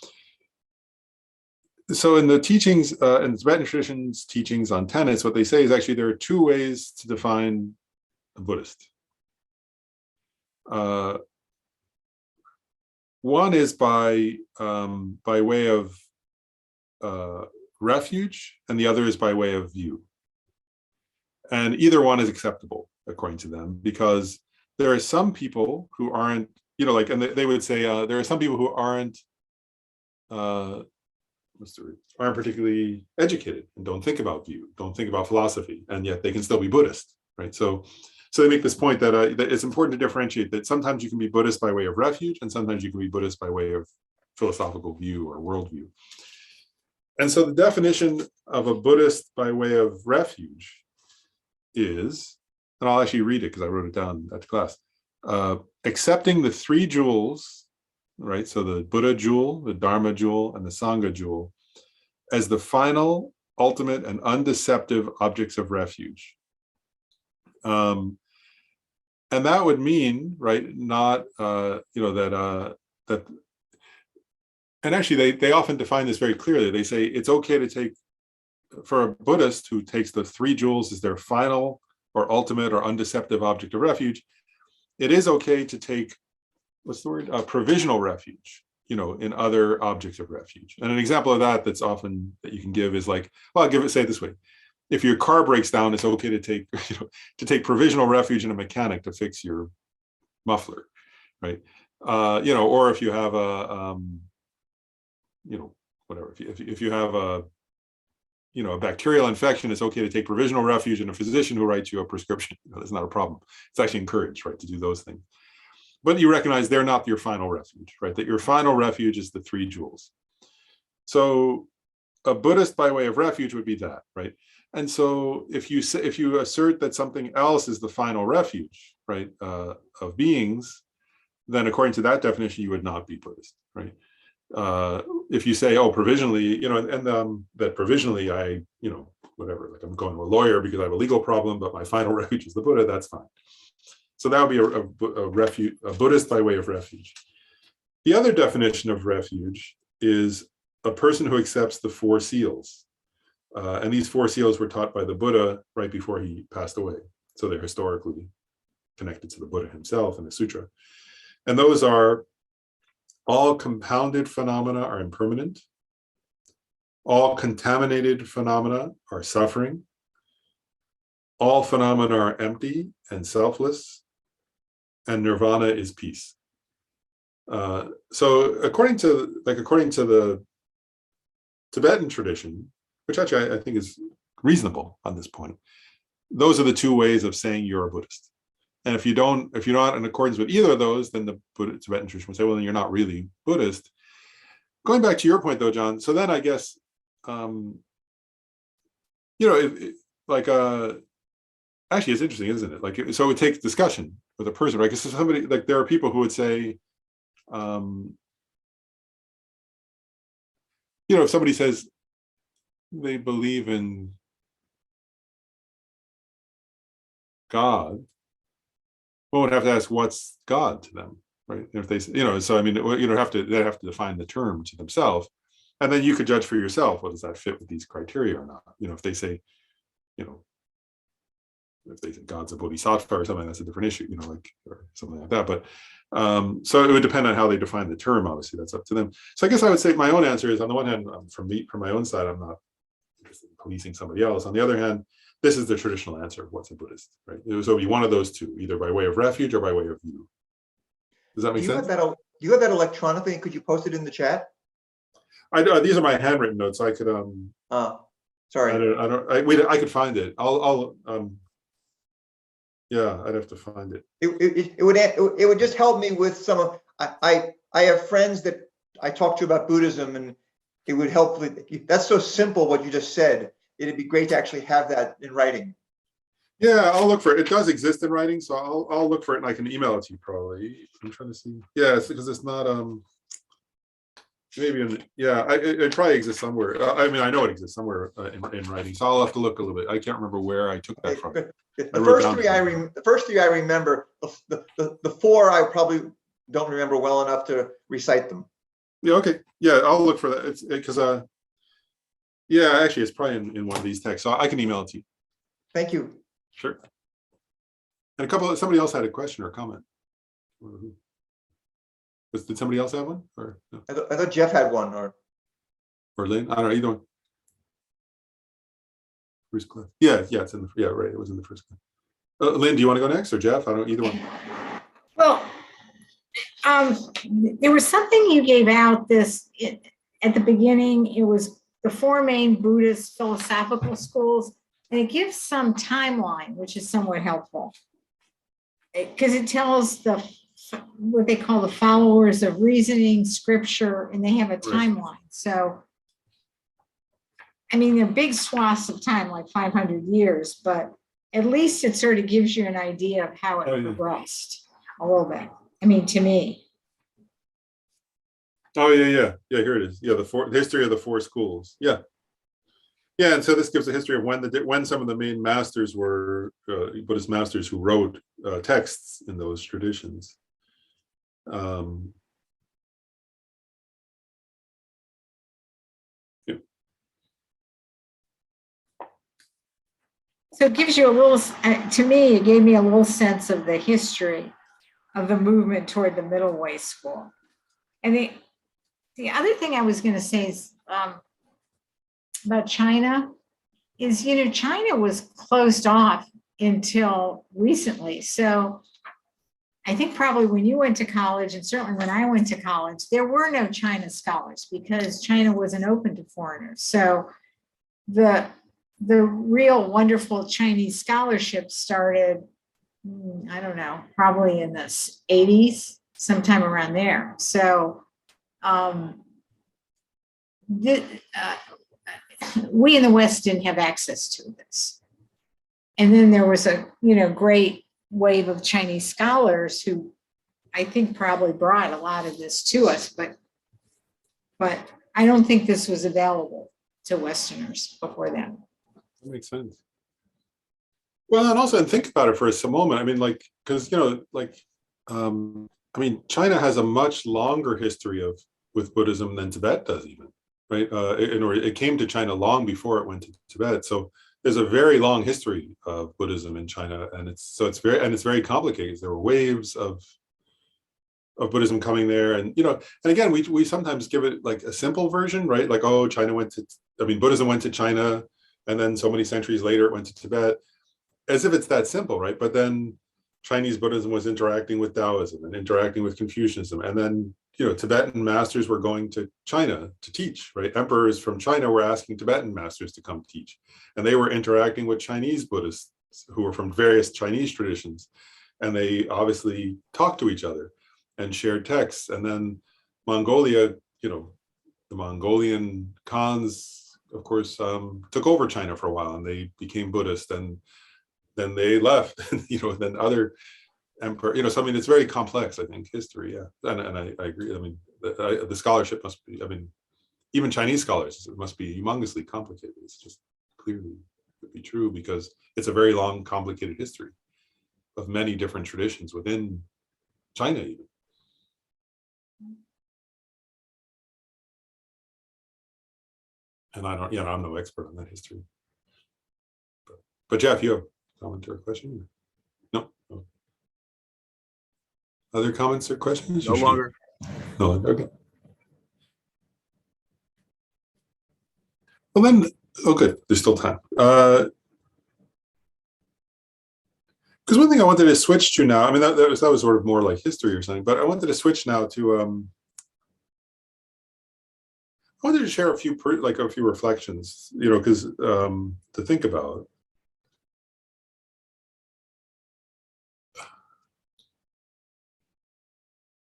A: So in the teachings, in the Tibetan tradition's teachings on tenets, what they say is actually there are 2 ways to define a Buddhist. One is by way of refuge, and the other is by way of view. And either one is acceptable, according to them, because there are some people who aren't, like, and they would say there are some people who aren't, aren't particularly educated and don't think about view, don't think about philosophy, and yet they can still be Buddhist, right? So they make this point that, that it's important to differentiate that sometimes you can be Buddhist by way of refuge, and sometimes you can be Buddhist by way of philosophical view or worldview. And so the definition of a Buddhist by way of refuge is, and I'll actually read it because I wrote it down at the class, accepting the three jewels, right? So the Buddha jewel, the Dharma jewel, and the Sangha jewel as the final, ultimate, and undeceptive objects of refuge. And that would mean, right, not, that, and actually they often define this very clearly. They say it's okay to take, for a Buddhist who takes the three jewels as their final or ultimate or undeceptive object of refuge, it is okay to take, what's the word, provisional refuge, in other objects of refuge. And an example of that that's often that you can give is like, well, say it this way. If your car breaks down, it's okay to take, to take provisional refuge in a mechanic to fix your muffler, right? Or if you have a, whatever, if you have a bacterial infection, it's okay to take provisional refuge in a physician who writes you a prescription. That's not a problem. It's actually encouraged, right, to do those things. But you recognize they're not your final refuge, right? That your final refuge is the three jewels. So a Buddhist by way of refuge would be that, right? And so if you assert that something else is the final refuge, right, of beings, then according to that definition, you would not be Buddhist, right? If you say, oh, provisionally, that provisionally I, whatever, like I'm going to a lawyer because I have a legal problem, but my final refuge is the Buddha, that's fine. So that would be a Buddhist by way of refuge. The other definition of refuge is a person who accepts the four seals. And these four seals were taught by the Buddha right before he passed away. So they're historically connected to the Buddha himself in the sutra. And those are: all compounded phenomena are impermanent. All contaminated phenomena are suffering. All phenomena are empty and selfless. And nirvana is peace. So according to the Tibetan tradition, which actually I think is reasonable on this point, those are the two ways of saying you're a Buddhist. And if you're not in accordance with either of those, then the Tibetan tradition would say, well, then you're not really Buddhist. Going back to your point, though, John, so then I guess, actually, it's interesting, isn't it? Like, so it takes discussion with a person, right? Because somebody, like, there are people who would say, if somebody says they believe in God, one would have to ask, what's God to them, right? If they, so I mean, they have to define the term to themselves, and then you could judge for yourself, well, does that fit with these criteria or not? If they say, if they say God's a bodhisattva or something, that's a different issue, or something like that. But so it would depend on how they define the term. Obviously, that's up to them. So I guess I would say my own answer is, on the one hand, from my own side, I'm not interested in policing somebody else. On the other hand, this is the traditional answer of what's a Buddhist, right? So it would be one of those two, either by way of refuge or by way of view. Does that make sense?
B: Do you have that electronically? Could you post it in the chat?
A: These are my handwritten notes. So I could.
B: Sorry.
A: I could find it. Yeah, I'd have to find it.
B: It would just help me with some of. I have friends that I talk to about Buddhism, and it would help. That's so simple what you just said. It'd be great to actually have that in writing.
A: Yeah, I'll look for it. It does exist in writing, so I'll look for it and I can email it to you probably. I'm trying to see. Yeah, it's because it's not maybe it probably exists somewhere. I mean, I know it exists somewhere in writing, so I'll have to look a little bit. I can't remember where I took that from.
B: The first three I remember. The four I probably don't remember well enough to recite them.
A: Yeah. Okay. Yeah, I'll look for that. It's because yeah, actually, it's probably in one of these texts, so I can email it to you.
B: Thank you.
A: Sure. And somebody else had a question or a comment. Did somebody else have one? Or no?
B: I thought Jeff had one,
A: Or Lynn? I don't know, either one. Bruce Cliff. Yeah, it's in the, yeah, right, it was in the first clip. Lynn, do you want to go next, or Jeff? I don't know, either one.
C: Well, there was something you gave out at the beginning. It was the 4 main Buddhist philosophical schools, and it gives some timeline, which is somewhat helpful because it tells what they call the followers of reasoning, scripture, and they have a timeline. So, I mean, they're big swaths of time, like 500 years, but at least it sort of gives you an idea of how it progressed a little bit. I mean, to me.
A: Oh, yeah, here it is. Yeah, the history of the 4 schools. Yeah, and so this gives a history of when some of the main masters were Buddhist masters who wrote texts in those traditions.
C: So it gives you a little, to me, it gave me a little sense of the history of the movement toward the middle way school. And the other thing I was going to say is about China is, China was closed off until recently. So I think probably when you went to college, and certainly when I went to college, there were no China scholars because China wasn't open to foreigners. So the real wonderful Chinese scholarship started, I don't know, probably in the 80s, sometime around there. So we in the West didn't have access to this. And then there was a, great wave of Chinese scholars who I think probably brought a lot of this to us, but I don't think this was available to Westerners before then.
A: That makes sense. Well, and also, think about it for a moment. I mean, because China has a much longer history with Buddhism than Tibet does, even, right? It came to China long before it went to Tibet. So there's a very long history of Buddhism in China, and it's very complicated. There were waves of Buddhism coming there, and and again, we sometimes give it like a simple version, right? Like, oh, Buddhism went to China, and then so many centuries later it went to Tibet, as if it's that simple, right? But then Chinese Buddhism was interacting with Taoism and interacting with Confucianism, and then Tibetan masters were going to China to teach, right? Emperors from China were asking Tibetan masters to come teach, and they were interacting with Chinese Buddhists who were from various Chinese traditions, and they obviously talked to each other and shared texts. And then Mongolia, the Mongolian Khans, of course, took over China for a while, and they became Buddhist, and then they left, then other emperor, so I mean, it's very complex, I think, history, yeah. And I agree. I mean, the scholarship must be, even Chinese scholars, it must be humongously complicated. It's just clearly would be true because it's a very long, complicated history of many different traditions within China, even. And I'm no expert on that history. But Jeff, you have a comment or a question? No. Other comments or questions?
D: No longer.
A: No longer. Okay. Well then, good. There's still time. Because one thing I wanted to switch to now, that was sort of more like history or something, but I wanted to switch now to I wanted to share a few reflections, because to think about.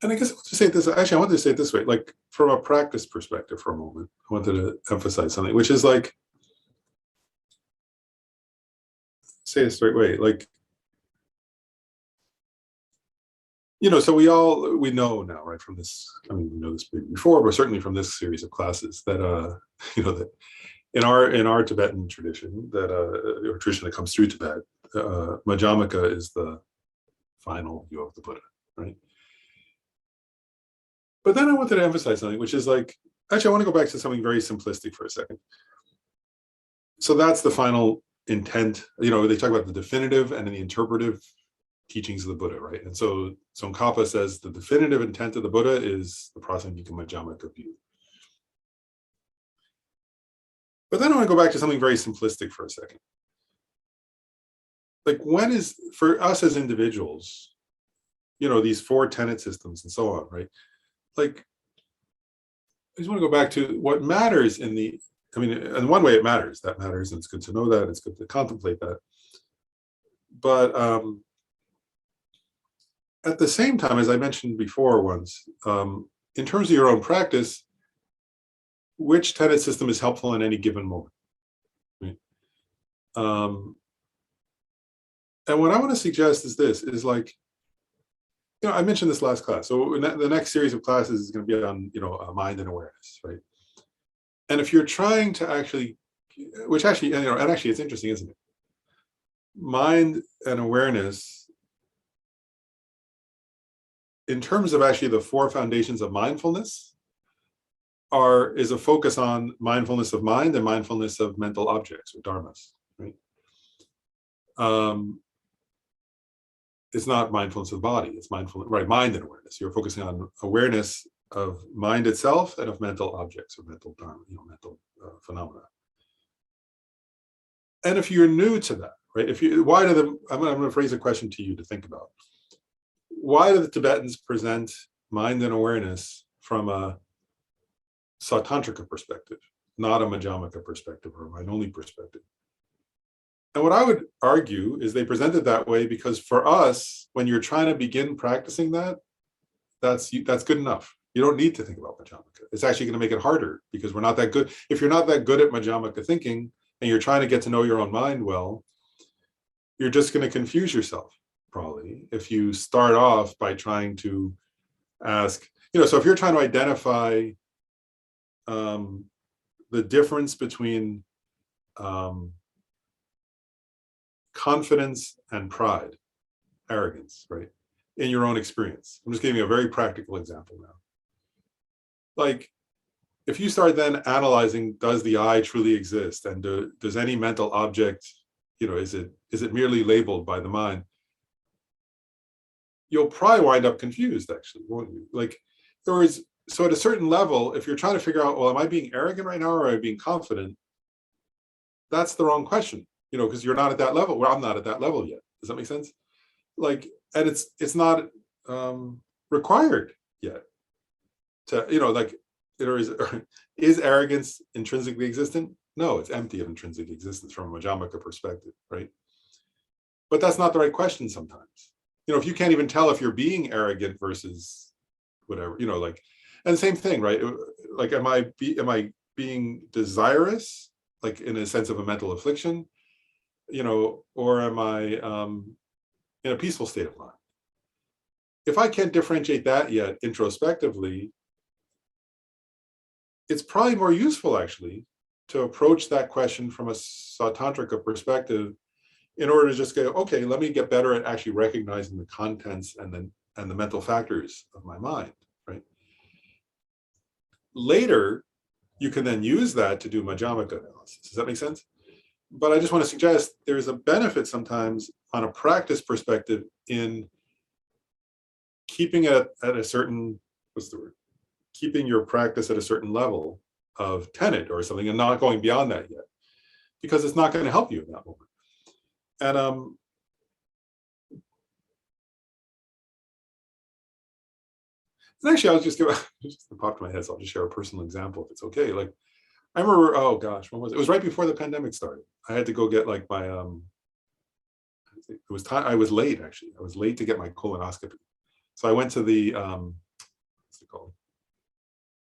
A: And I guess I want to say this. Actually, I wanted to say it this way, like from a practice perspective, for a moment, I wanted to emphasize something, which is like, say it a straight way, like, so we know now, right, from this, we know this before, but certainly from this series of classes that, that in our Tibetan tradition, that or tradition that comes through Tibet, Madhyamaka is the final view of the Buddha, right? But then I wanted to emphasize something, which is like, actually, I want to go back to something very simplistic for a second. So that's the final intent. They talk about the definitive and the interpretive teachings of the Buddha, right? And so Tsongkhapa says the definitive intent of the Buddha is the Prasangika Majjhimaka view. But then I want to go back to something very simplistic for a second. Like, when is, for us as individuals, you know, these 4 tenet systems and so on, right? Like, I just want to go back to what matters in the, I mean, in one way it matters, that matters, and it's good to know that, it's good to contemplate that. But at the same time, as I mentioned before once, in terms of your own practice, which tenet system is helpful in any given moment? Right? And what I want to suggest is this, is like, you know, I mentioned this last class. So in the next series of classes is going to be on, you know, mind and awareness, right? And if you're trying to actually, which actually, you know, and actually it's interesting, isn't it? Mind and awareness, in terms of actually the 4 foundations of mindfulness, is a focus on mindfulness of mind and mindfulness of mental objects or dharmas, right? It's not mindfulness of body, it's mindfulness, right? Mind and awareness. You're focusing on awareness of mind itself and of mental objects or mental dharma, you know, mental phenomena. And if you're new to that, right? If you, why do the, I'm going to phrase a question to you to think about. Why do the Tibetans present mind and awareness from a Svatantrika perspective, not a Majjhimaka perspective or a mind-only perspective? And what I would argue is they present it that way because for us, when you're trying to begin practicing that, that's good enough. You don't need to think about Majjhimaka. It's actually going to make it harder because we're not that good. If you're not that good at Majjhimaka thinking and you're trying to get to know your own mind well, you're just going to confuse yourself probably if you start off by trying to ask, you know, so if you're trying to identify the difference between confidence and pride, arrogance, right? In your own experience. I'm just giving you a very practical example now. Like, if you start then analyzing, does the I truly exist? And does any mental object, you know, is it merely labeled by the mind? You'll probably wind up confused, actually, won't you? Like, there is, so at a certain level, if you're trying to figure out, well, am I being arrogant right now or am I being confident? That's the wrong question. You know, because you're not at that level. Well, I'm not at that level yet. Does that make sense? Like, and it's not required yet to, you know, like, is arrogance intrinsically existent? No, it's empty of intrinsic existence from a Majjhimaka perspective, right? But that's not the right question sometimes. You know, if you can't even tell if you're being arrogant versus whatever, you know, like, and same thing, right? Like, am I being desirous, like in a sense of a mental affliction? You know, or am I in a peaceful state of mind? If I can't differentiate that yet introspectively, it's probably more useful actually to approach that question from a Svatantrika perspective in order to just go, okay, let me get better at actually recognizing the contents and the mental factors of my mind, right? Later, you can then use that to do Majjhimaka analysis. Does that make sense? But I just want to suggest there's a benefit sometimes on a practice perspective in keeping it at a certain, what's the word? Keeping your practice at a certain level of tenet or something and not going beyond that yet, because it's not going to help you in that moment. And actually, I was just popped in my head, so I'll just share a personal example if it's okay. Like, I remember, oh gosh, when was it? It was right before the pandemic started. I had to go get like my, it was time, I was late actually. I was late to get my colonoscopy. So I went to the, what's it called?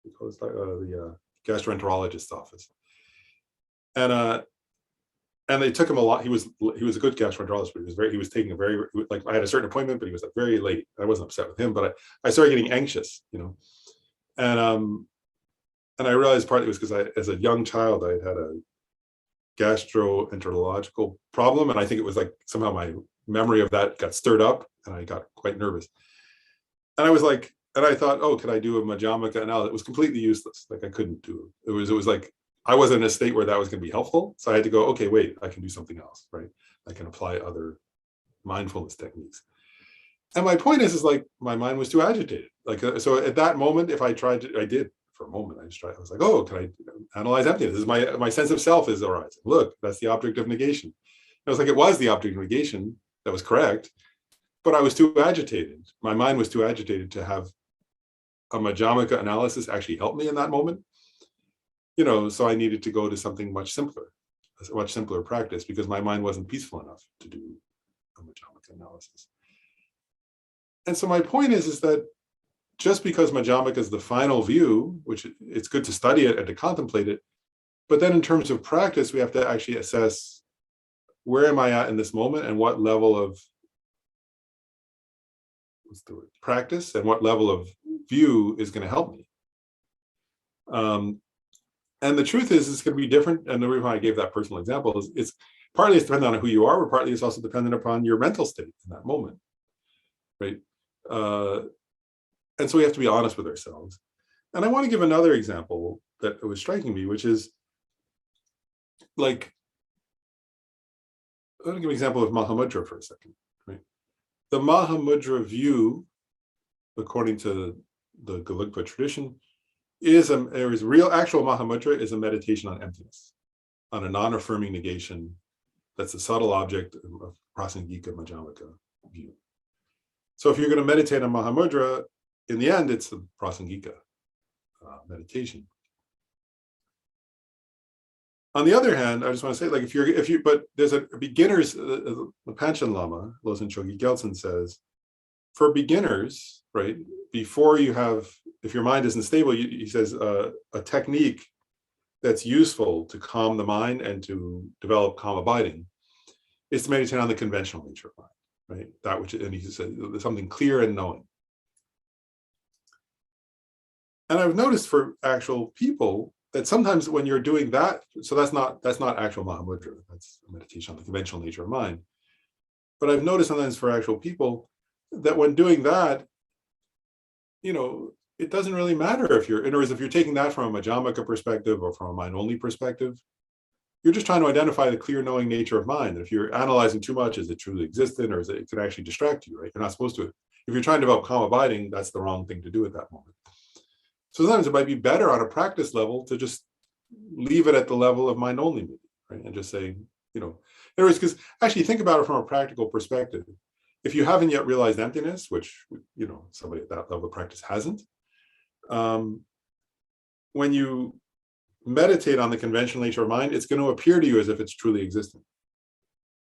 A: The gastroenterologist's office. And they took him a lot. He was a good gastroenterologist, but he was taking a very, like, I had a certain appointment, but he was very late. I wasn't upset with him, but I started getting anxious, you know. And I realized partly it was because as a young child, I had a gastroenterological problem. And I think it was like somehow my memory of that got stirred up and I got quite nervous. And I was like, and I thought, oh, could I do a Majjhimaka analysis? It was completely useless. Like, I couldn't do it. It was like, I wasn't in a state where that was going to be helpful. So I had to go, okay, wait, I can do something else, right? I can apply other mindfulness techniques. And my point is like my mind was too agitated. Like, so at that moment, if I tried to, I did for a moment, I just tried, I was like, oh, can I analyze emptiness? This is my sense of self is arising. Look, that's the object of negation. It was like, it was the object of negation that was correct, but I was too agitated. My mind was too agitated to have a Majjhimaka analysis actually help me in that moment. So I needed to go to something much simpler practice, because my mind wasn't peaceful enough to do a Majjhimaka analysis. And so my point is that just because Majjhimaka is the final view, which it's good to study it and to contemplate it, but then in terms of practice, we have to actually assess, where am I at in this moment, and what level of practice and what level of view is going to help me. And the truth is, it's going to be different. And the reason why I gave that personal example is it's partly dependent on who you are, but partly it's also dependent upon your mental state in that moment, right? And so we have to be honest with ourselves. And I want to give another example that was striking me, which is like, I'm going to give an example of Mahamudra for a second, right? The Mahamudra view, according to the Gelugpa tradition, is real actual Mahamudra is a meditation on emptiness, on a non-affirming negation. That's a subtle object of Prasangika Majjhimaka view. So if you're going to meditate on Mahamudra, in the end, it's the Prasangika meditation. On the other hand, I just want to say, like, but there's a beginners, the Panchen Lama, Losang Chogi Gyaltsen says, for beginners, right, before you have, if your mind isn't stable, he says a technique that's useful to calm the mind and to develop calm abiding is to meditate on the conventional nature of mind, right? That which, and he said, there's something clear and knowing. And I've noticed for actual people that sometimes when you're doing that, so that's not actual Mahamudra, that's a meditation on the conventional nature of mind. But I've noticed sometimes for actual people that when doing that, it doesn't really matter if you're, in other words, if you're taking that from a Majjhimaka perspective or from a mind-only perspective, you're just trying to identify the clear knowing nature of mind. And if you're analyzing too much, is it truly existent, or is it could actually distract you, right? You're not supposed to. If you're trying to develop calm abiding, that's the wrong thing to do at that moment. So sometimes it might be better on a practice level to just leave it at the level of mind only, right? And just say, in other words, because actually think about it from a practical perspective. If you haven't yet realized emptiness, which, somebody at that level of practice hasn't, when you meditate on the conventional nature of mind, it's going to appear to you as if it's truly existent,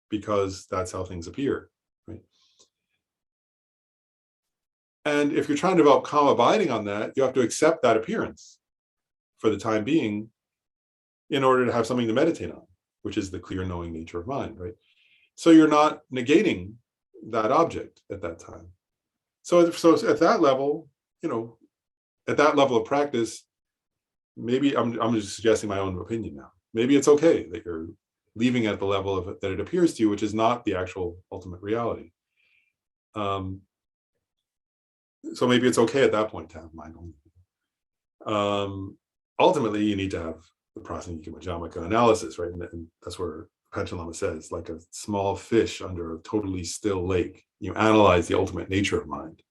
A: because that's how things appear, right? And if you're trying to develop calm abiding on that, you have to accept that appearance for the time being in order to have something to meditate on, which is the clear knowing nature of mind, right? So you're not negating that object at that time. So at that level, at that level of practice, maybe I'm just suggesting my own opinion now. Maybe it's okay that you're leaving at the level of it, that it appears to you, which is not the actual ultimate reality. So maybe it's okay at that point to have mind only. Ultimately, you need to have the Prasangika Majjhimaka analysis, right? And that's where Panchen Lama says, like a small fish under a totally still lake, you analyze the ultimate nature of mind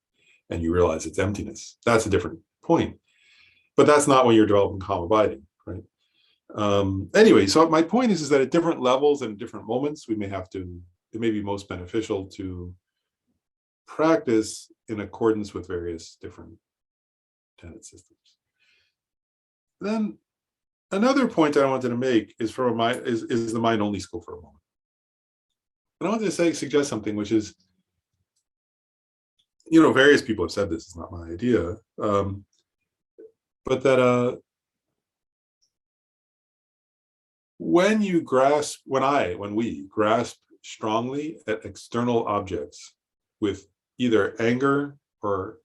A: and you realize its emptiness. That's a different point. But that's not when you're developing calm abiding, right? Anyway, so my point is that at different levels and different moments, it may be most beneficial to practice in accordance with various different tenet systems. Then another point I wanted to make is is the mind-only school for a moment. And I wanted to suggest something, which is, various people have said this, it's not my idea, but that when we grasp strongly at external objects with either anger or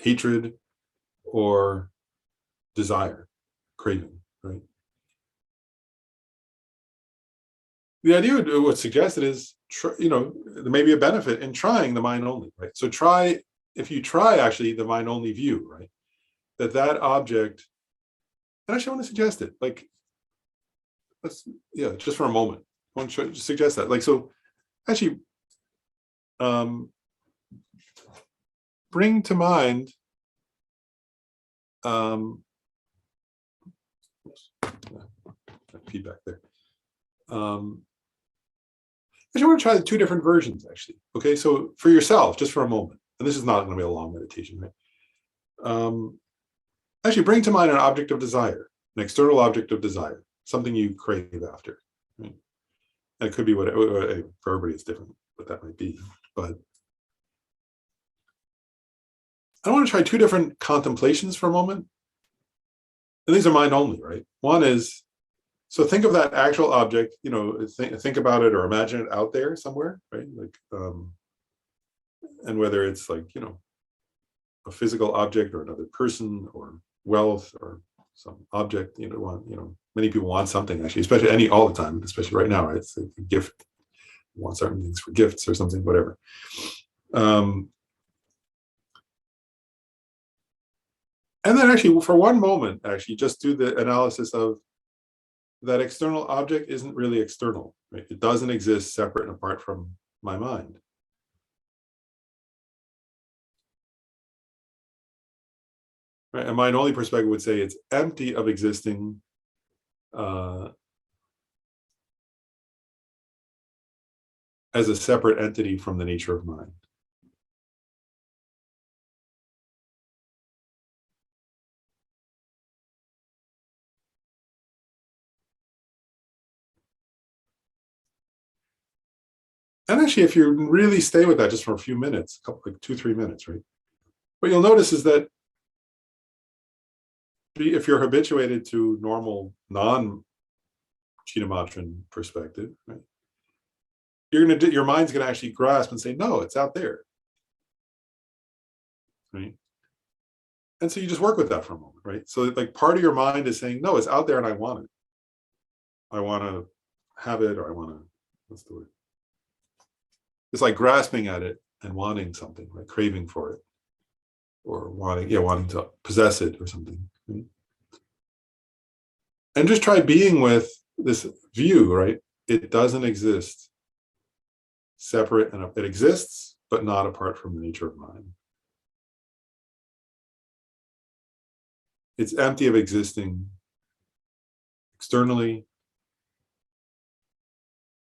A: hatred or desire, craving, right? The idea of what's suggested is, there may be a benefit in trying the mind only, right? So if you try actually the mind only view, right? That object, and actually I want to suggest it, just for a moment, I want to suggest that, so actually, bring to mind feedback there. I want to try the two different versions, actually. Okay, so for yourself, just for a moment, and this is not going to be a long meditation, right? Actually, bring to mind an object of desire, an external object of desire, something you crave after. Right? And it could be whatever, for everybody it's different what that might be. But I want to try two different contemplations for a moment. And these are mind only, right? One is, so think of that actual object, you know, think about it or imagine it out there somewhere, right? Like, and whether it's like, you know, a physical object or another person or wealth or some object, you know, many people want something actually, especially all the time, especially right now, right? It's a gift. You want certain things for gifts or something, whatever. And then actually for one moment, actually just do the analysis of that external object isn't really external, right? It doesn't exist separate and apart from my mind. Right? A mind-only perspective would say it's empty of existing as a separate entity from the nature of mind. And actually, if you really stay with that just for a few minutes, like 2-3 minutes, right? What you'll notice is that if you're habituated to normal, non-Chittamatra perspective, right? Your mind's gonna actually grasp and say, no, it's out there. Right? And so you just work with that for a moment, right? So like part of your mind is saying, no, it's out there and I want it. I want to have it, or I want to, what's the word? It's like grasping at it and wanting something, like craving for it, or wanting to possess it or something. Right? And just try being with this view, right? It doesn't exist separate, and it exists, but not apart from the nature of mind. It's empty of existing externally.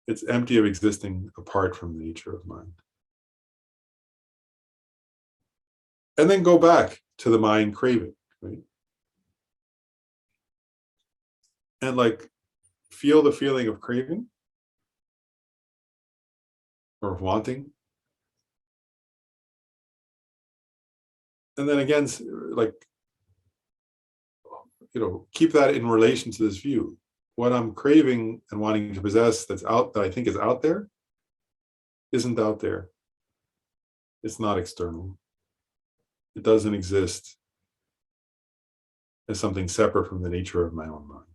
A: It's empty of existing apart from the nature of mind. And then go back to the mind craving, right? And like feel the feeling of craving or of wanting. And then again, like, you know, keep that in relation to this view. What I'm craving and wanting to possess that I think is out there, isn't out there. It's not external. It doesn't exist as something separate from the nature of my own mind.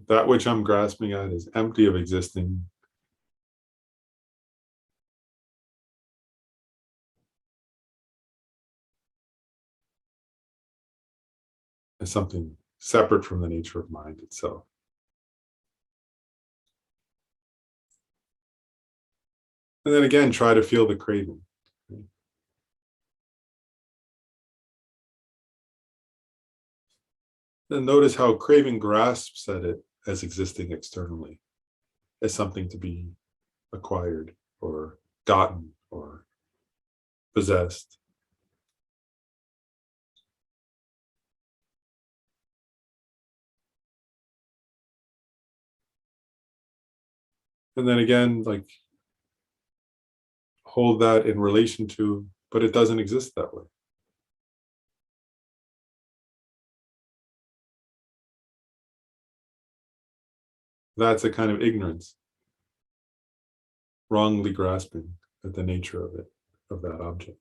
A: That which I'm grasping at is empty of existing. As something separate from the nature of mind itself. And then again, try to feel the craving. Then notice how craving grasps at it as existing externally, as something to be acquired or gotten or possessed. And then again, like hold that in relation to, but it doesn't exist that way. That's a kind of ignorance, wrongly grasping at the nature of it, of that object.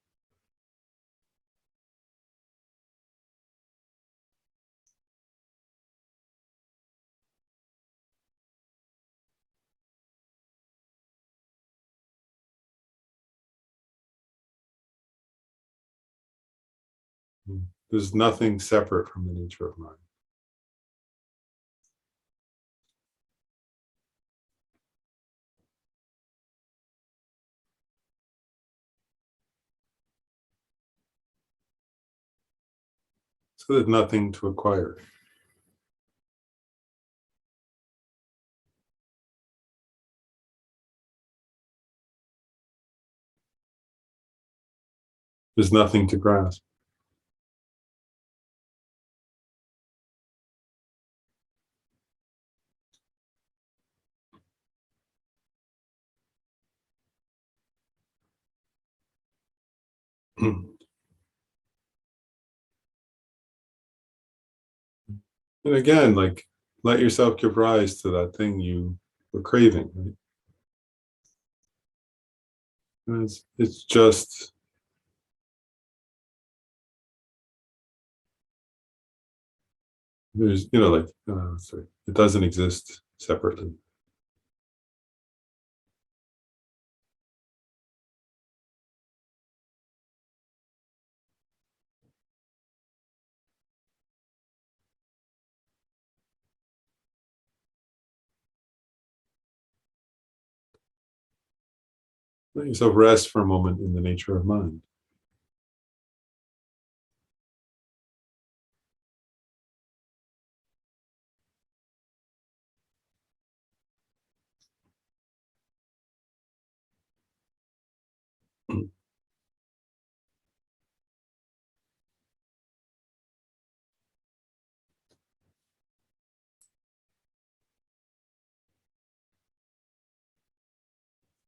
A: There's nothing separate from the nature of mind. So there's nothing to acquire. There's nothing to grasp. And again, like, let yourself give rise to that thing you were craving, right? And it's just, there's, like, sorry, it doesn't exist separately. Let yourself rest for a moment in the nature of mind.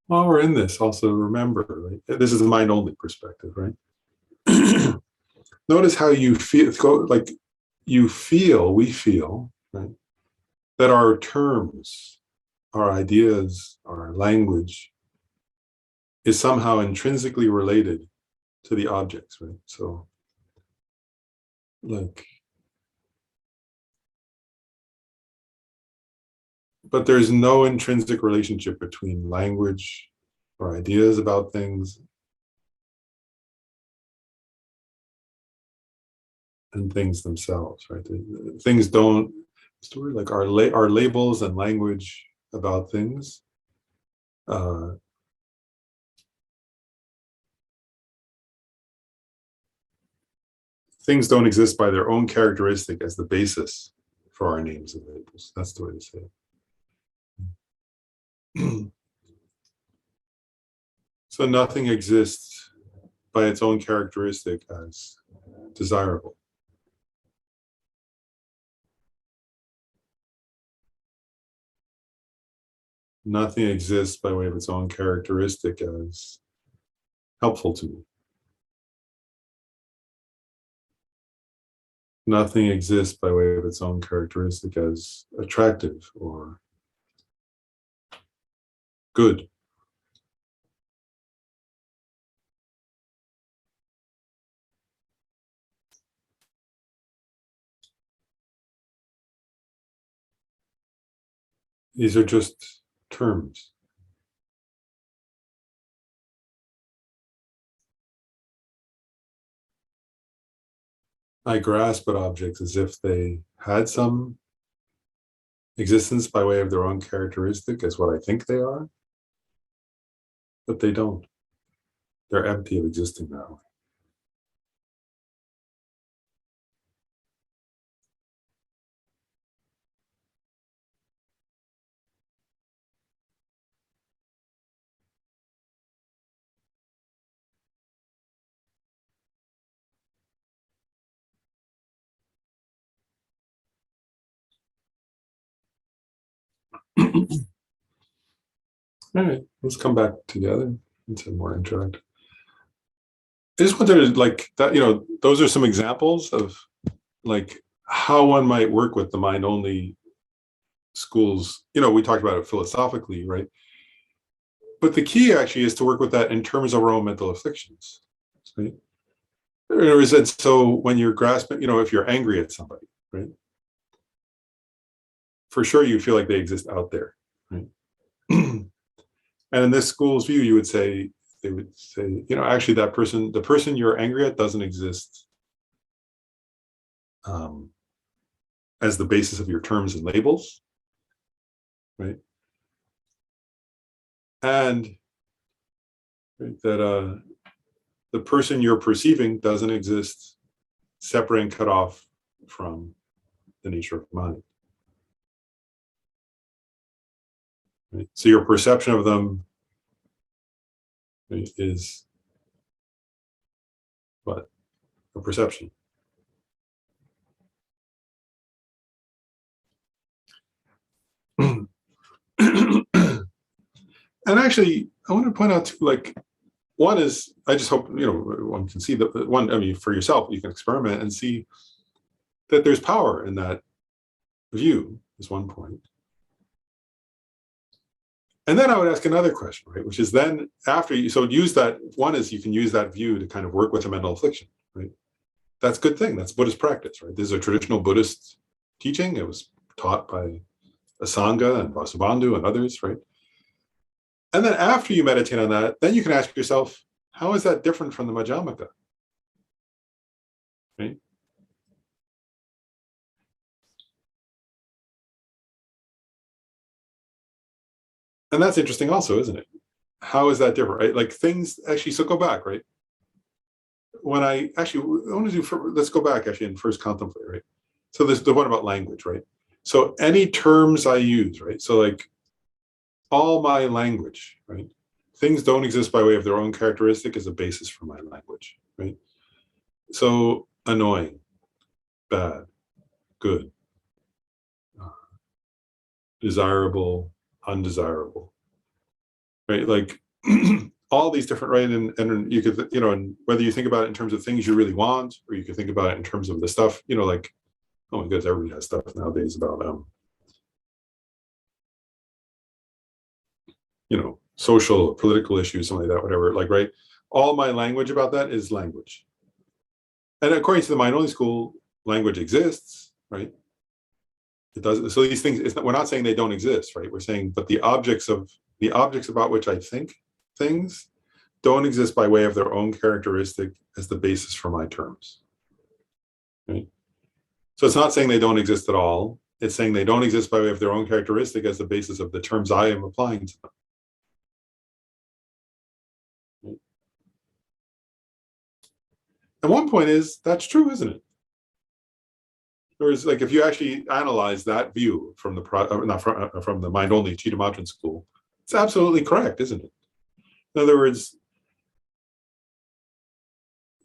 A: While we're in this, also remember, right? This is a mind-only perspective, right? Notice how you feel, we feel, right, that our terms, our ideas, our language is somehow intrinsically related to the objects, right? So, like, but there's no intrinsic relationship between language or ideas about things and things themselves, right? Things don't, like our labels and language about things things don't exist by their own characteristic as the basis for our names and labels. That's the way to say it. So nothing exists by its own characteristic as desirable. Nothing exists by way of its own characteristic as helpful to me. Nothing exists by way of its own characteristic as attractive or good. These are just terms. I grasp at objects as if they had some existence by way of their own characteristic as what I think they are, but they don't. They're empty of existing that way. All right, let's come back together into more interactive. I just wanted to, like, that, those are some examples of like how one might work with the mind-only schools. We talked about it philosophically, right? But the key actually is to work with that in terms of our own mental afflictions, right? So when you're grasping, if you're angry at somebody, right? For sure, you feel like they exist out there, right? And in this school's view, they would say, actually, the person you're angry at doesn't exist as the basis of your terms and labels, right? And right, that the person you're perceiving doesn't exist separate and cut off from the nature of mind. Right? So your perception of them, right, is what? A perception. And actually, I want to point out too, like, one is, I just hope, one can see that one, I mean, for yourself, you can experiment and see that there's power in that view, is one point. And then I would ask another question, right? Which is then after you, so use that, one is you can use that view to kind of work with a mental affliction, right? That's a good thing. That's Buddhist practice, right? This is a traditional Buddhist teaching. It was taught by Asanga and Vasubandhu and others, right? And then after you meditate on that, then you can ask yourself, how is that different from the Majjhimaka? Right? And that's interesting also, isn't it? How is that different, right? Like things, actually, so go back, right? When I want to do, let's go back actually and first contemplate, right? So there's the one about language, right? So any terms I use, right? So like all my language, right? Things don't exist by way of their own characteristic as a basis for my language, right? So annoying, bad, good, desirable, undesirable, right? Like all these different, right? And you could, and whether you think about it in terms of things you really want, or you could think about it in terms of the stuff, like, oh my goodness, everybody has stuff nowadays about, social or political issues, something like that, whatever, like, right? All my language about that is language. And according to the mind-only school, language exists, right? It does. So these things, we're not saying they don't exist, right? We're saying, but the objects about which I think things don't exist by way of their own characteristic as the basis for my terms, right? So it's not saying they don't exist at all. It's saying they don't exist by way of their own characteristic as the basis of the terms I am applying to them. And one point is, that's true, isn't it? Whereas, like, if you actually analyze that view from the from the mind-only Chittamatran school, it's absolutely correct, isn't it? In other words,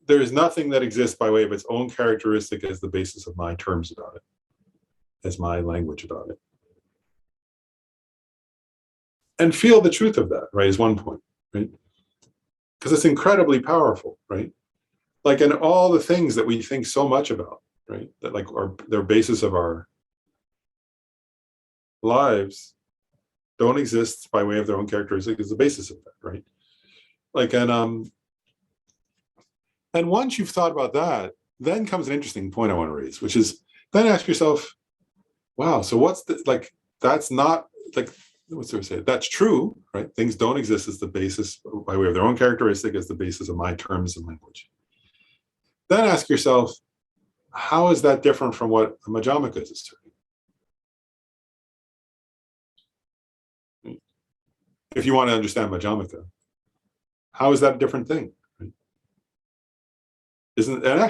A: there is nothing that exists by way of its own characteristic as the basis of my terms about it, as my language about it. And feel the truth of that, right, is one point, right? Because it's incredibly powerful, right? Like, in all the things that we think so much about, right, that like they're basis of our lives, don't exist by way of their own characteristic as the basis of that, right? Like, and once you've thought about that, then comes an interesting point I want to raise, which is then ask yourself, wow, so what's the, like, that's not, like, what's there to say? That's true, right? Things don't exist as the basis by way of their own characteristic as the basis of my terms and language. Then ask yourself, how is that different from what a Majjhimaka is asserting? If you want to understand Majjhimaka, how is that a different thing? Right? Isn't that, I'll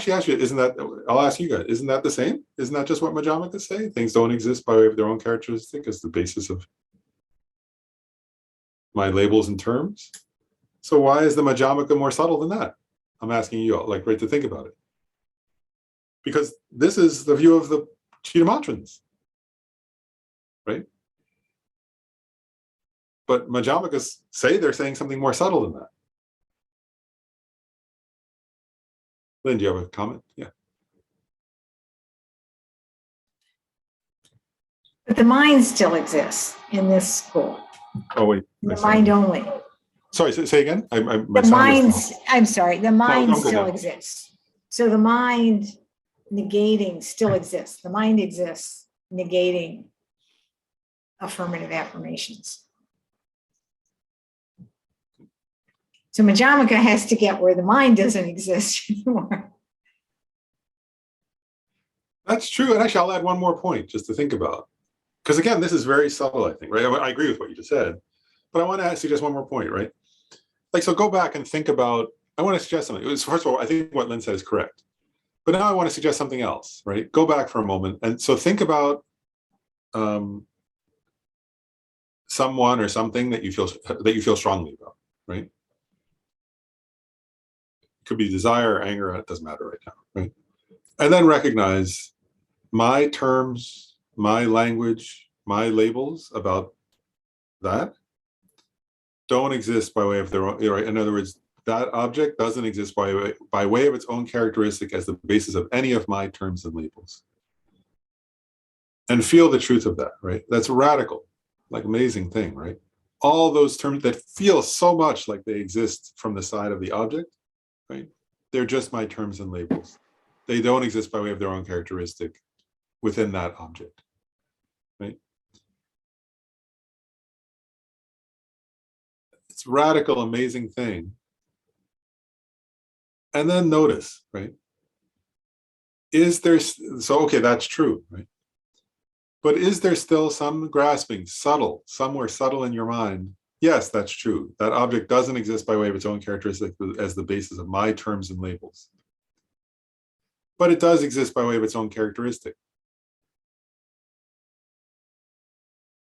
A: ask you guys, isn't that the same? Isn't that just what Majjhimakas say? Things don't exist by way of their own characteristic as the basis of my labels and terms. So why is the Majjhimaka more subtle than that? I'm asking you all, like, right, to think about it. Because this is the view of the Chittamatrans, right? But Majjhimakas say they're saying something more subtle than that. Lynn, do you have a comment? Yeah.
C: But the mind still exists in this school.
A: Oh, wait.
C: The mind only.
A: Sorry, say again?
C: The mind's, I'm sorry, the mind
A: no,
C: still exists. So the mind negating still exists. The mind exists, negating affirmative affirmations. So Majjhimaka has to get where the mind doesn't exist anymore.
A: That's true. And actually, I'll add one more point just to think about. Because again, this is very subtle, I think, right? I agree with what you just said, but I want to suggest one more point, right? Like, so go back and think about, I want to suggest something. First of all, I think what Lynn said is correct. But now I want to suggest something else, right? Go back for a moment. And so think about someone or something that you feel strongly about, right? It could be desire, anger, it doesn't matter right now, right? And then recognize my terms, my language, my labels about that don't exist by way of their own, right? In other words, that object doesn't exist by way of its own characteristic as the basis of any of my terms and labels. And feel the truth of that, right? That's radical, like amazing thing, right? All those terms that feel so much like they exist from the side of the object, right? They're just my terms and labels. They don't exist by way of their own characteristic within that object, right? It's radical, amazing thing. And then notice, right? Is there, so okay, that's true, right? But is there still some grasping, subtle, somewhere subtle in your mind? Yes, that's true. That object doesn't exist by way of its own characteristic as the basis of my terms and labels. But it does exist by way of its own characteristic.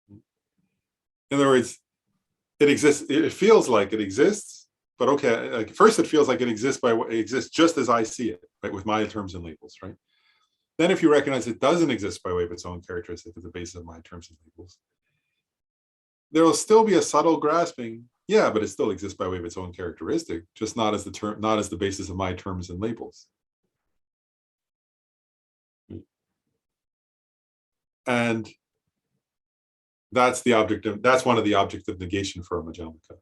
A: In other words, it exists, it feels like it exists, but okay, like first it feels like it exists just as I see it, right, with my terms and labels, right? Then if you recognize it doesn't exist by way of its own characteristic as the basis of my terms and labels, there will still be a subtle grasping, yeah, but it still exists by way of its own characteristic, just not as the basis of my terms and labels. And that's one of the objects of negation for a Majjhimaka.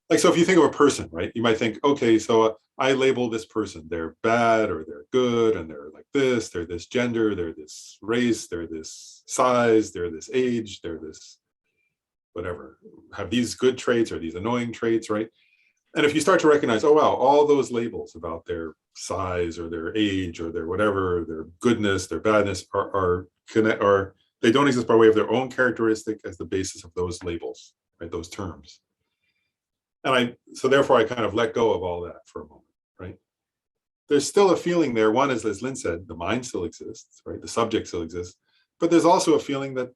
A: Like, so if you think of a person, right, you might think, okay, so I label this person, they're bad or they're good, and they're like this, they're this gender, they're this race, they're this size, they're this age, they're this whatever, have these good traits or these annoying traits, right? And if you start to recognize, oh wow, all those labels about their size or their age or their whatever, their goodness, their badness are they don't exist by way of their own characteristic as the basis of those labels, right? Those terms. And so therefore I kind of let go of all that for a moment, right? There's still a feeling there. One is, as Lynn said, the mind still exists, right? The subject still exists, but there's also a feeling that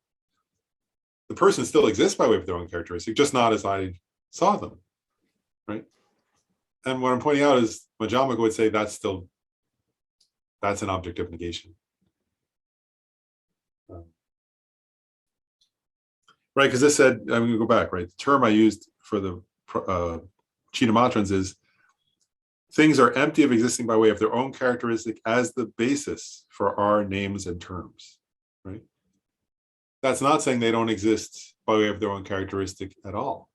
A: the person still exists by way of their own characteristic, just not as I saw them, right? And what I'm pointing out is Majjhimaka would say that's an object of negation. Right, because this said, I'm going to go back, right? The term I used for the Chittamatrans is things are empty of existing by way of their own characteristic as the basis for our names and terms, right? That's not saying they don't exist by way of their own characteristic at all.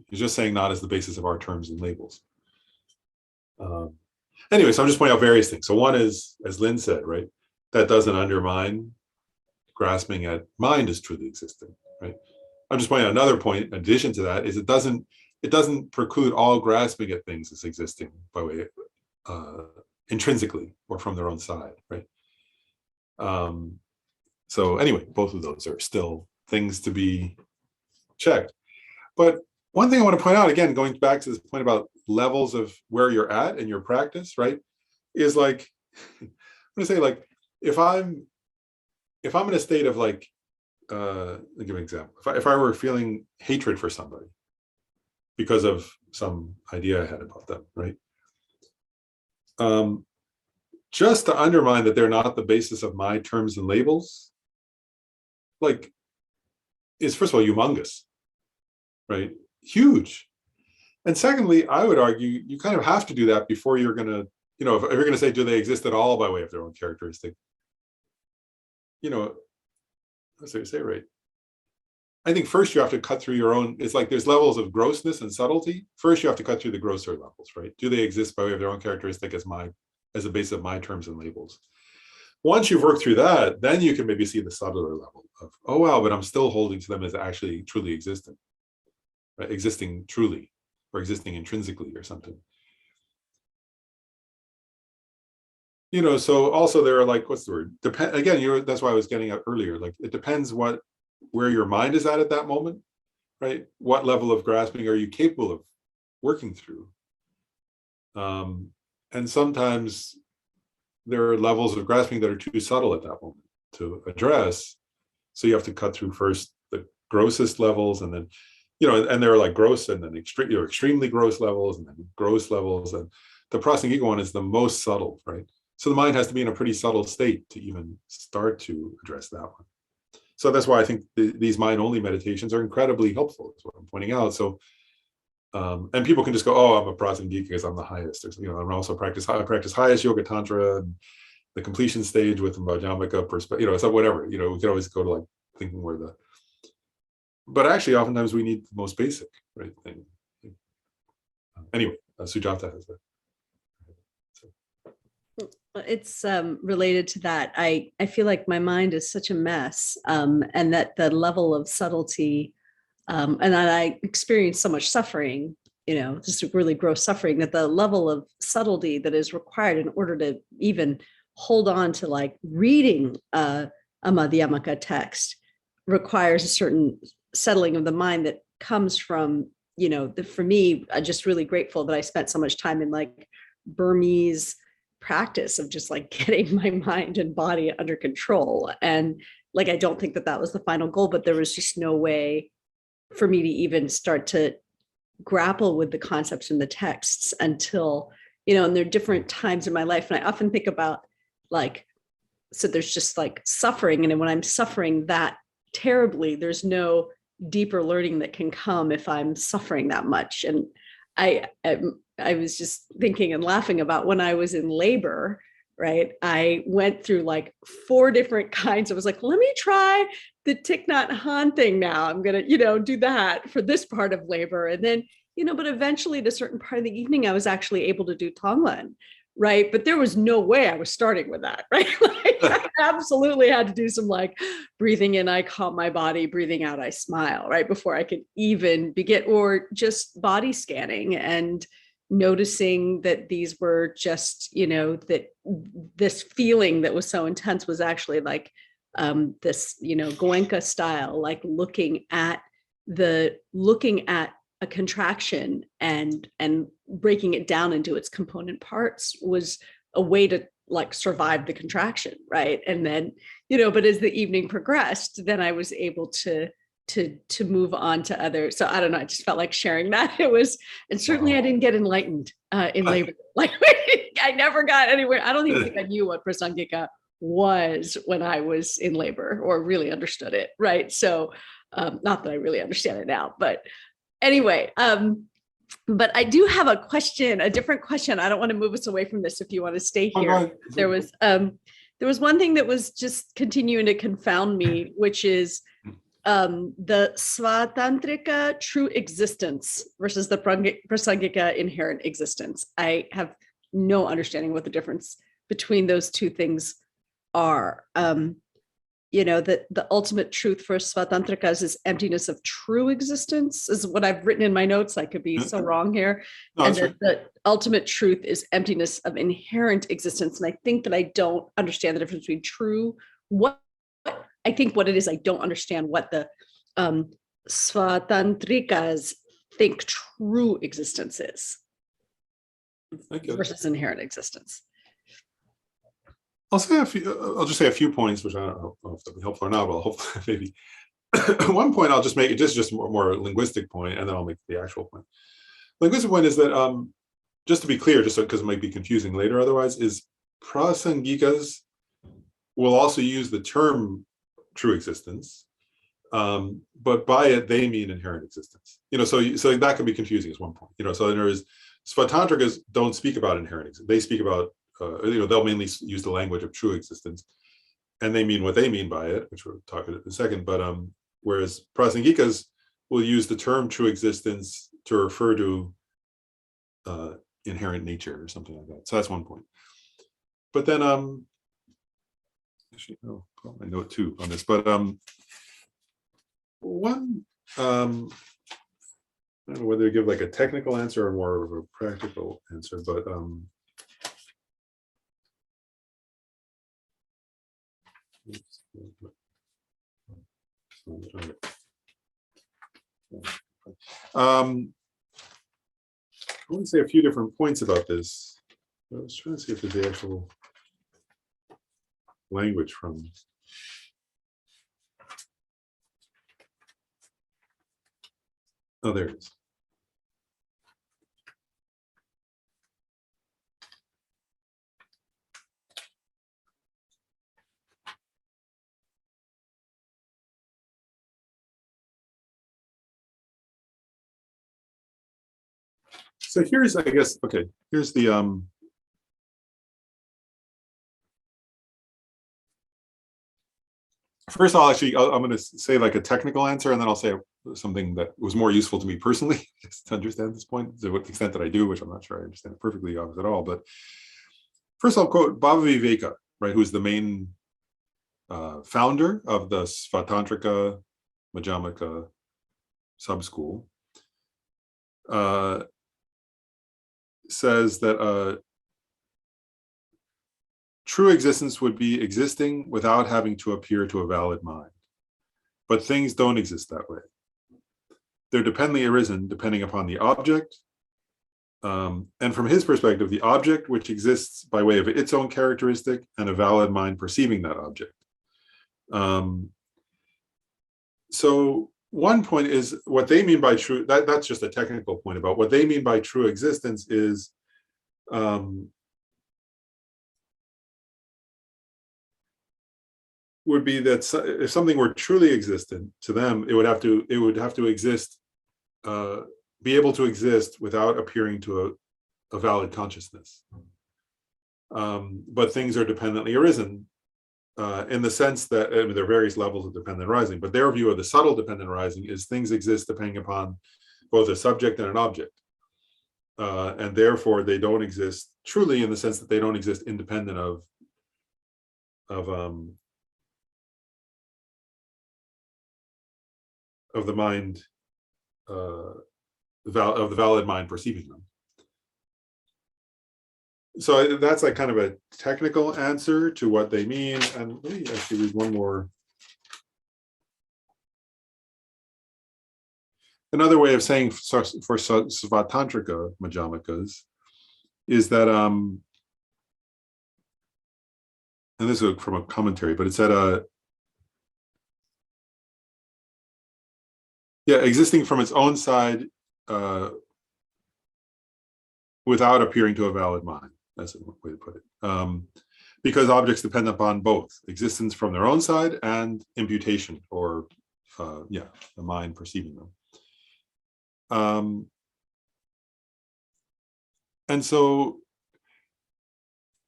A: It's just saying not as the basis of our terms and labels. Anyway, so I'm just pointing out various things. So one is, as Lynn said, right, that doesn't undermine grasping at mind as truly existing, right? I'm just pointing out another point in addition to that is it doesn't preclude all grasping at things as existing by way intrinsically or from their own side, right? So anyway, both of those are still things to be checked. But one thing I want to point out, again, going back to this point about levels of where you're at in your practice, right, is like, I'm going to say, like, if I'm in a state of like, I'll give an example. If I were feeling hatred for somebody because of some idea I had about them, right? Just to undermine that they're not the basis of my terms and labels, like, is first of all humongous, right? Huge. And secondly, I would argue you kind of have to do that before you're going to, if you're going to say, do they exist at all by way of their own characteristic? Let's say right. I think first you have to cut through your own, it's like there's levels of grossness and subtlety. First you have to cut through the grosser levels, right? Do they exist by way of their own characteristic as the basis of my terms and labels? Once you've worked through that, then you can maybe see the subtler level of, oh wow, but I'm still holding to them as actually truly existent, right? Existing truly, or existing intrinsically or something. So also there are like, what's the word? Depend again, that's why I was getting at earlier. Like it depends where your mind is at that moment, right? What level of grasping are you capable of working through? And sometimes there are levels of grasping that are too subtle at that moment to address. So you have to cut through first the grossest levels, and then, and there are like gross and then extremely gross levels, and then gross levels. And the Prasangika one is the most subtle, right? So the mind has to be in a pretty subtle state to even start to address that one. So that's why I think these mind-only meditations are incredibly helpful, is what I'm pointing out. So, and people can just go, "Oh, I'm a Prasangika because I'm the highest." Or, I also practice highest yoga tantra and the completion stage with Madhyamaka perspective. So whatever. We can always go to like thinking where but actually, oftentimes we need the most basic, right, thing. Anyway, Sujata has that.
D: It's related to that. I feel like my mind is such a mess, and that the level of subtlety, and that I experience so much suffering, just really gross suffering, that the level of subtlety that is required in order to even hold on to like reading a Madhyamaka text requires a certain settling of the mind that comes from, for me, I'm just really grateful that I spent so much time in like Burmese practice of just like getting my mind and body under control. And like, I don't think that was the final goal, but there was just no way for me to even start to grapple with the concepts in the texts until, and there are different times in my life. And I often think about like, so there's just like suffering. And when I'm suffering that terribly, there's no deeper learning that can come if I'm suffering that much. And I was just thinking and laughing about when I was in labor, right? I went through like 4 different kinds. I was like, let me try the Thich Nhat Hanh thing now. I'm going to, do that for this part of labor. And then, but eventually at a certain part of the evening, I was actually able to do Tonglen, right? But there was no way I was starting with that, right? Like, I absolutely had to do some like breathing in, I calm my body, breathing out, I smile, right? Before I could even begin, or just body scanning and noticing that these were just, that this feeling that was so intense was actually like this, Goenka style, like looking at a contraction and breaking it down into its component parts was a way to like survive the contraction, right? And then, but as the evening progressed, then I was able to move on to other. So I don't know, I just felt like sharing that. It was, and certainly I didn't get enlightened in labor. Like I never got anywhere. I don't even think I knew what Prasangika was when I was in labor or really understood it, right? So not that I really understand it now, but anyway, but I do have a different question. I don't want to move us away from this if you want to stay here. There was one thing that was just continuing to confound me, which is the Svatantrika true existence versus the Prasangika inherent existence. I have no understanding what the difference between those two things are. That the ultimate truth for Svatantrikas is emptiness of true existence, is what I've written in my notes. I could be so wrong here. No, and that the ultimate truth is emptiness of inherent existence. And I think that I don't understand the difference between true, I think what it is, I don't understand what the Svatantrikas think true existence is versus inherent existence.
A: I'll just say a few points, which I don't know if that'll be helpful or not, but I'll hopefully maybe. One point I'll just make, just more linguistic point, and then I'll make the actual point. Linguistic point is that, just to be clear, just because it might be confusing later otherwise, is Prasangikas will also use the term true existence, but by it they mean inherent existence. So that could be confusing as one point. So there is Svatantrikas don't speak about inherent existence. They speak about they'll mainly use the language of true existence, and they mean what they mean by it, which we'll talk about in a second. But whereas Prasangikas will use the term true existence to refer to inherent nature or something like that. So that's one point. But then actually, I note 2 on this, but one, I don't know whether to give like a technical answer or more of a practical answer, but I want to say a few different points about this. I was trying to see if there's the actual language from. Oh, there it is. So here's, I guess, okay, here's the first I'm going to say like a technical answer, and then I'll say something that was more useful to me personally to understand this point, to what extent that I do, which I'm not sure I understand it perfectly at all. But first I'll quote Bhava Viveka, right, who's the main founder of the Svatantrika Majjhimaka sub-school. Says that true existence would be existing without having to appear to a valid mind. But things don't exist that way. They're dependently arisen depending upon the object. And from his perspective, the object which exists by way of its own characteristic and a valid mind perceiving that object. So one point is what they mean by true, that's just a technical point about what they mean by true existence is would be that if something were truly existent to them, it would have to exist, be able to exist without appearing to a valid consciousness. But things are dependently arisen. In the sense that there are various levels of dependent arising, but their view of the subtle dependent arising is things exist depending upon both a subject and an object. And therefore they don't exist truly in the sense that they don't exist independent of the mind, of the valid mind perceiving them. So that's like kind of a technical answer to what they mean. And let me actually read one more. Another way of saying for Svatantrika Majjhimakas is that, and this is from a commentary, but it said, yeah, existing from its own side without appearing to a valid mind. That's a way to put it. Because objects depend upon both existence from their own side and imputation, or the mind perceiving them. And so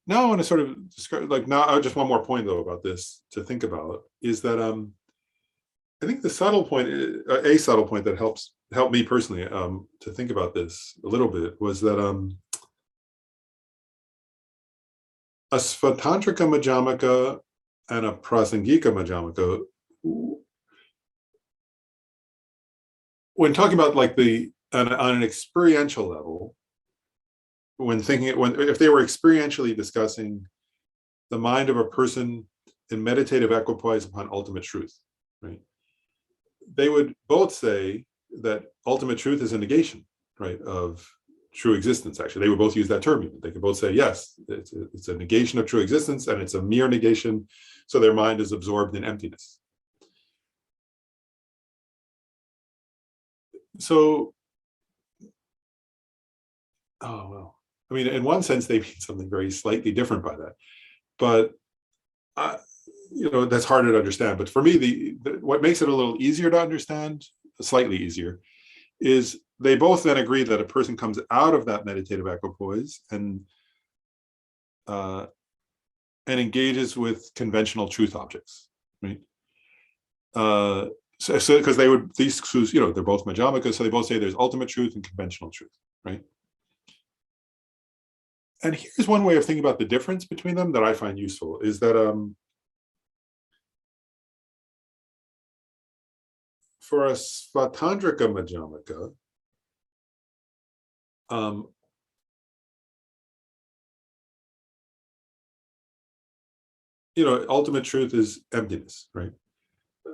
A: now I want to sort of describe, like now, just one more point though about this to think about is that I think the subtle point, a subtle point that helped me personally to think about this a little bit was that a Svatantrika Majjhimaka and a Prasangika Majjhimaka, when talking about like on an experiential level, if they were experientially discussing the mind of a person in meditative equipoise upon ultimate truth, right? They would both say that ultimate truth is a negation, right, of true existence. Actually, they would both use that term. They could both say, yes, it's a negation of true existence, and it's a mere negation, so their mind is absorbed in emptiness. So, oh, well, I mean, in one sense, they mean something very slightly different by that. But, that's harder to understand. But for me, what makes it a little easier to understand, slightly easier, is they both then agree that a person comes out of that meditative equipoise and engages with conventional truth objects, right? So because they're both Majjhimakas, so they both say there's ultimate truth and conventional truth, right? And here's one way of thinking about the difference between them that I find useful, is that for a Svatantrika Majjhimaka, ultimate truth is emptiness, right?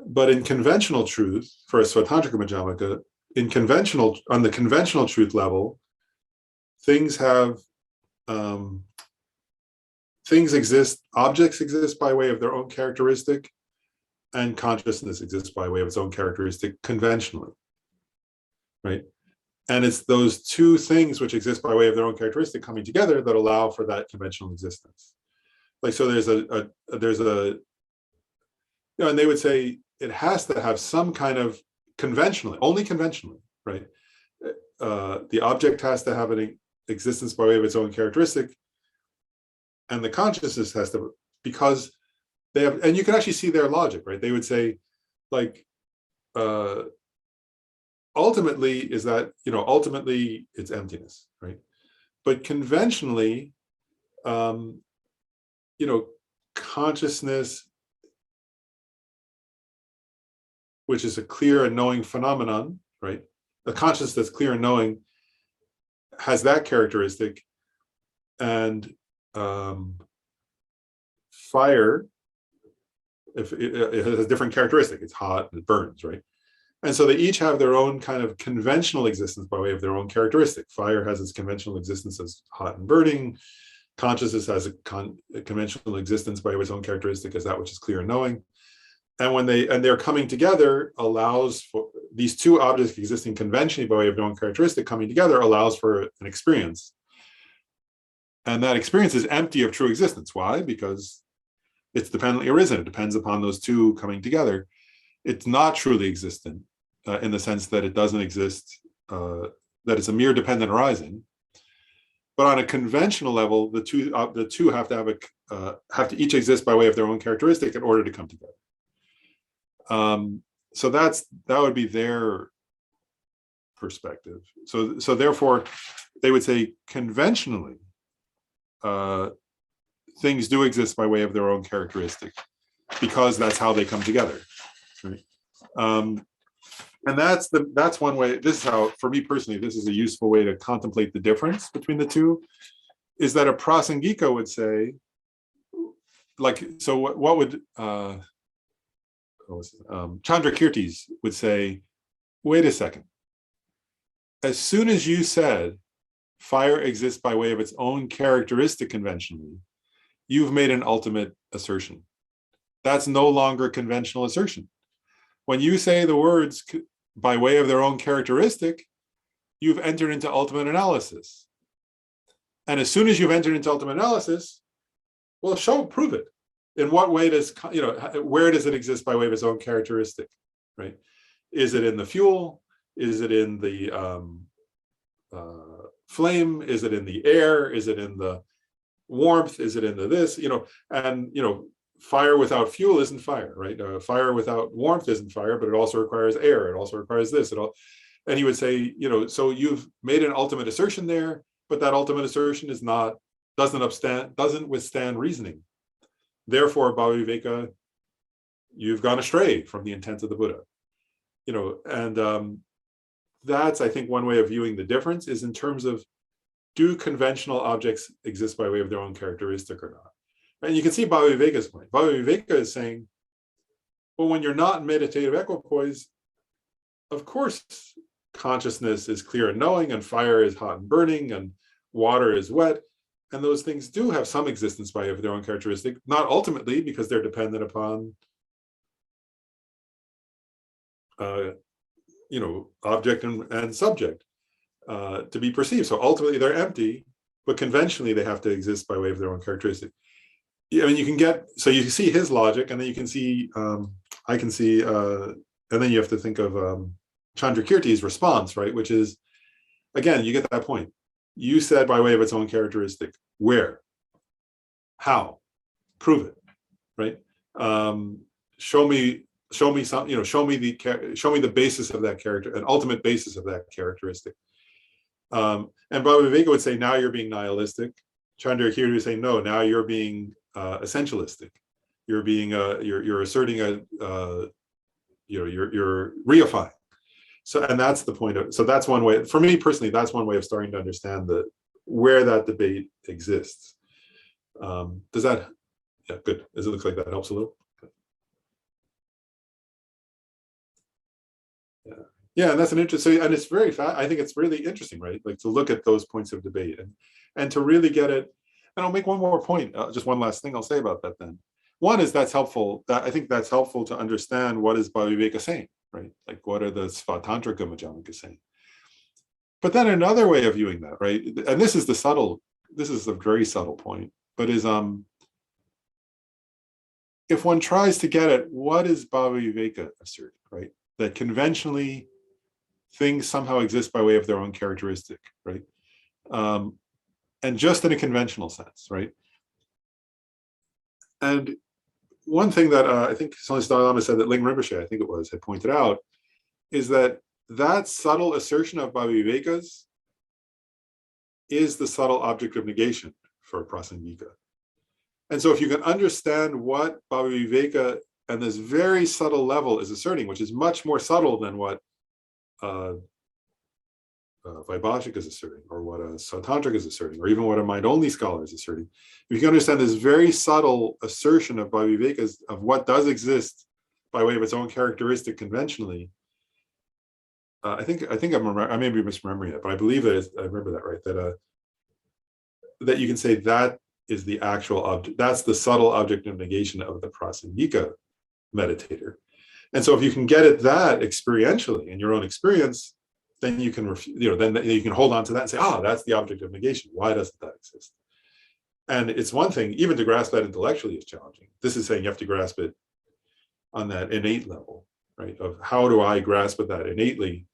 A: But in conventional truth, for a Svatantrika Madhyamaka, on the conventional truth level, things exist, objects exist by way of their own characteristic, and consciousness exists by way of its own characteristic conventionally, right? And it's those two things which exist by way of their own characteristic coming together that allow for that conventional existence. Like, so there's and they would say it has to have some kind of only conventionally, right? The object has to have an existence by way of its own characteristic, and the consciousness has to, because they have, and you can actually see their logic, right? They would say, like, ultimately is that, ultimately it's emptiness, right? But conventionally, consciousness, which is a clear and knowing phenomenon, right? The consciousness that's clear and knowing has that characteristic, and fire, if it has a different characteristic, it's hot and it burns, right? And so they each have their own kind of conventional existence by way of their own characteristic. Fire has its conventional existence as hot and burning. Consciousness has a conventional existence by its own characteristic as that which is clear and knowing. And they're coming together allows for these two objects existing conventionally by way of their own characteristic coming together allows for an experience. And that experience is empty of true existence. Why? Because it's dependently arisen. It depends upon those two coming together. It's not truly existent in the sense that it doesn't exist, that it's a mere dependent arising. But on a conventional level, the two have to have to each exist by way of their own characteristic in order to come together. So that would be their perspective. So therefore, they would say conventionally, things do exist by way of their own characteristic, because that's how they come together, right? And that's one way. This is how, for me personally, this is a useful way to contemplate the difference between the two. Is that a prasangika would say, like, so what would Chandrakirtis would say, wait a second. As soon as you said fire exists by way of its own characteristic conventionally, you've made an ultimate assertion. That's no longer a conventional assertion. When you say the words by way of their own characteristic, you've entered into ultimate analysis. And as soon as you've entered into ultimate analysis, well, prove it. In what way does, where does it exist by way of its own characteristic, right? Is it in the fuel? Is it in the flame? Is it in the air? Is it in the warmth? Is it in the this? Fire without fuel isn't fire, right? Fire without warmth isn't fire, but it also requires air. It also requires this. And he would say, so you've made an ultimate assertion there, but that ultimate assertion doesn't withstand reasoning. Therefore, Bhaviveka, you've gone astray from the intent of the Buddha. And that's, I think, one way of viewing the difference is in terms of, do conventional objects exist by way of their own characteristic or not? And you can see Bhaviveka's point. Bhaviveka is saying, well, when you're not in meditative equipoise, of course, consciousness is clear and knowing, and fire is hot and burning, and water is wet. And those things do have some existence by way of their own characteristic, not ultimately because they're dependent upon, object and subject to be perceived. So ultimately they're empty, but conventionally they have to exist by way of their own characteristic. I mean, so you see his logic, and then you can see, I can see, and then you have to think of Chandrakirti's response, right? Which is, again, you get that point. You said by way of its own characteristic. Where? How? Prove it, right? Show me some, show me the basis of that character, an ultimate basis of that characteristic. And Bhaviveka would say, now you're being nihilistic. Chandrakirti would say, no, now you're being essentialistic. You're being you're asserting you're reifying. So, and that's the point of, so that's one way, for me personally, that's one way of starting to understand where that debate exists. Does that Yeah, good. Does it look like that helps a little? Good. Yeah, and that's an interesting, and it's very I think it's really interesting, right? Like to look at those points of debate and to really get it. And I'll make one more point, just one last thing I'll say about that then. One is that's helpful, that I think that's helpful to understand what is Bhaviveka saying, right? Like what are the Svatantrika Majjhimika saying? But then another way of viewing that, right? And this is the subtle, this is a very subtle point, but is if one tries to get at what is Bhaviveka asserting, right? That conventionally things somehow exist by way of their own characteristic, right? And just in a conventional sense, right? And one thing that I think Swami Dalai Lama said that Ling Rinpoche, I think it was, had pointed out, is that that subtle assertion of Bhavivekas is the subtle object of negation for Prasangika. And so if you can understand what Bhaviveka and this very subtle level is asserting, which is much more subtle than what Vaibhashika is asserting, or what a Svatantrika is asserting, or even what a mind-only scholar is asserting. If you can understand this very subtle assertion of Bhavivekas of what does exist by way of its own characteristic conventionally, I may be misremembering it, but I believe that I remember that right. That you can say that is the actual object. That's the subtle object of negation of the Prasangika meditator. And so if you can get at that experientially in your own experience, then you can, then you can hold on to that and say, that's the object of negation. Why doesn't that exist? And it's one thing, even to grasp that intellectually is challenging. This is saying you have to grasp it on that innate level, right? Of how do I grasp at that innately,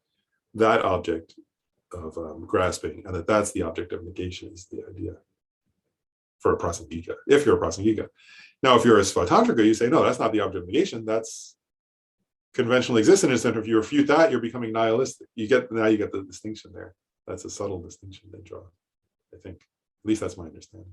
A: that object of grasping, and that's the object of negation is the idea for a Prasangika, if you're a Prasangika. Now, if you're a Svatantrika, you say, no, that's not the object of negation, that's conventional existence. And if you refute that, you're becoming nihilistic. Now you get the distinction there. That's a subtle distinction they draw, I think. At least that's my understanding.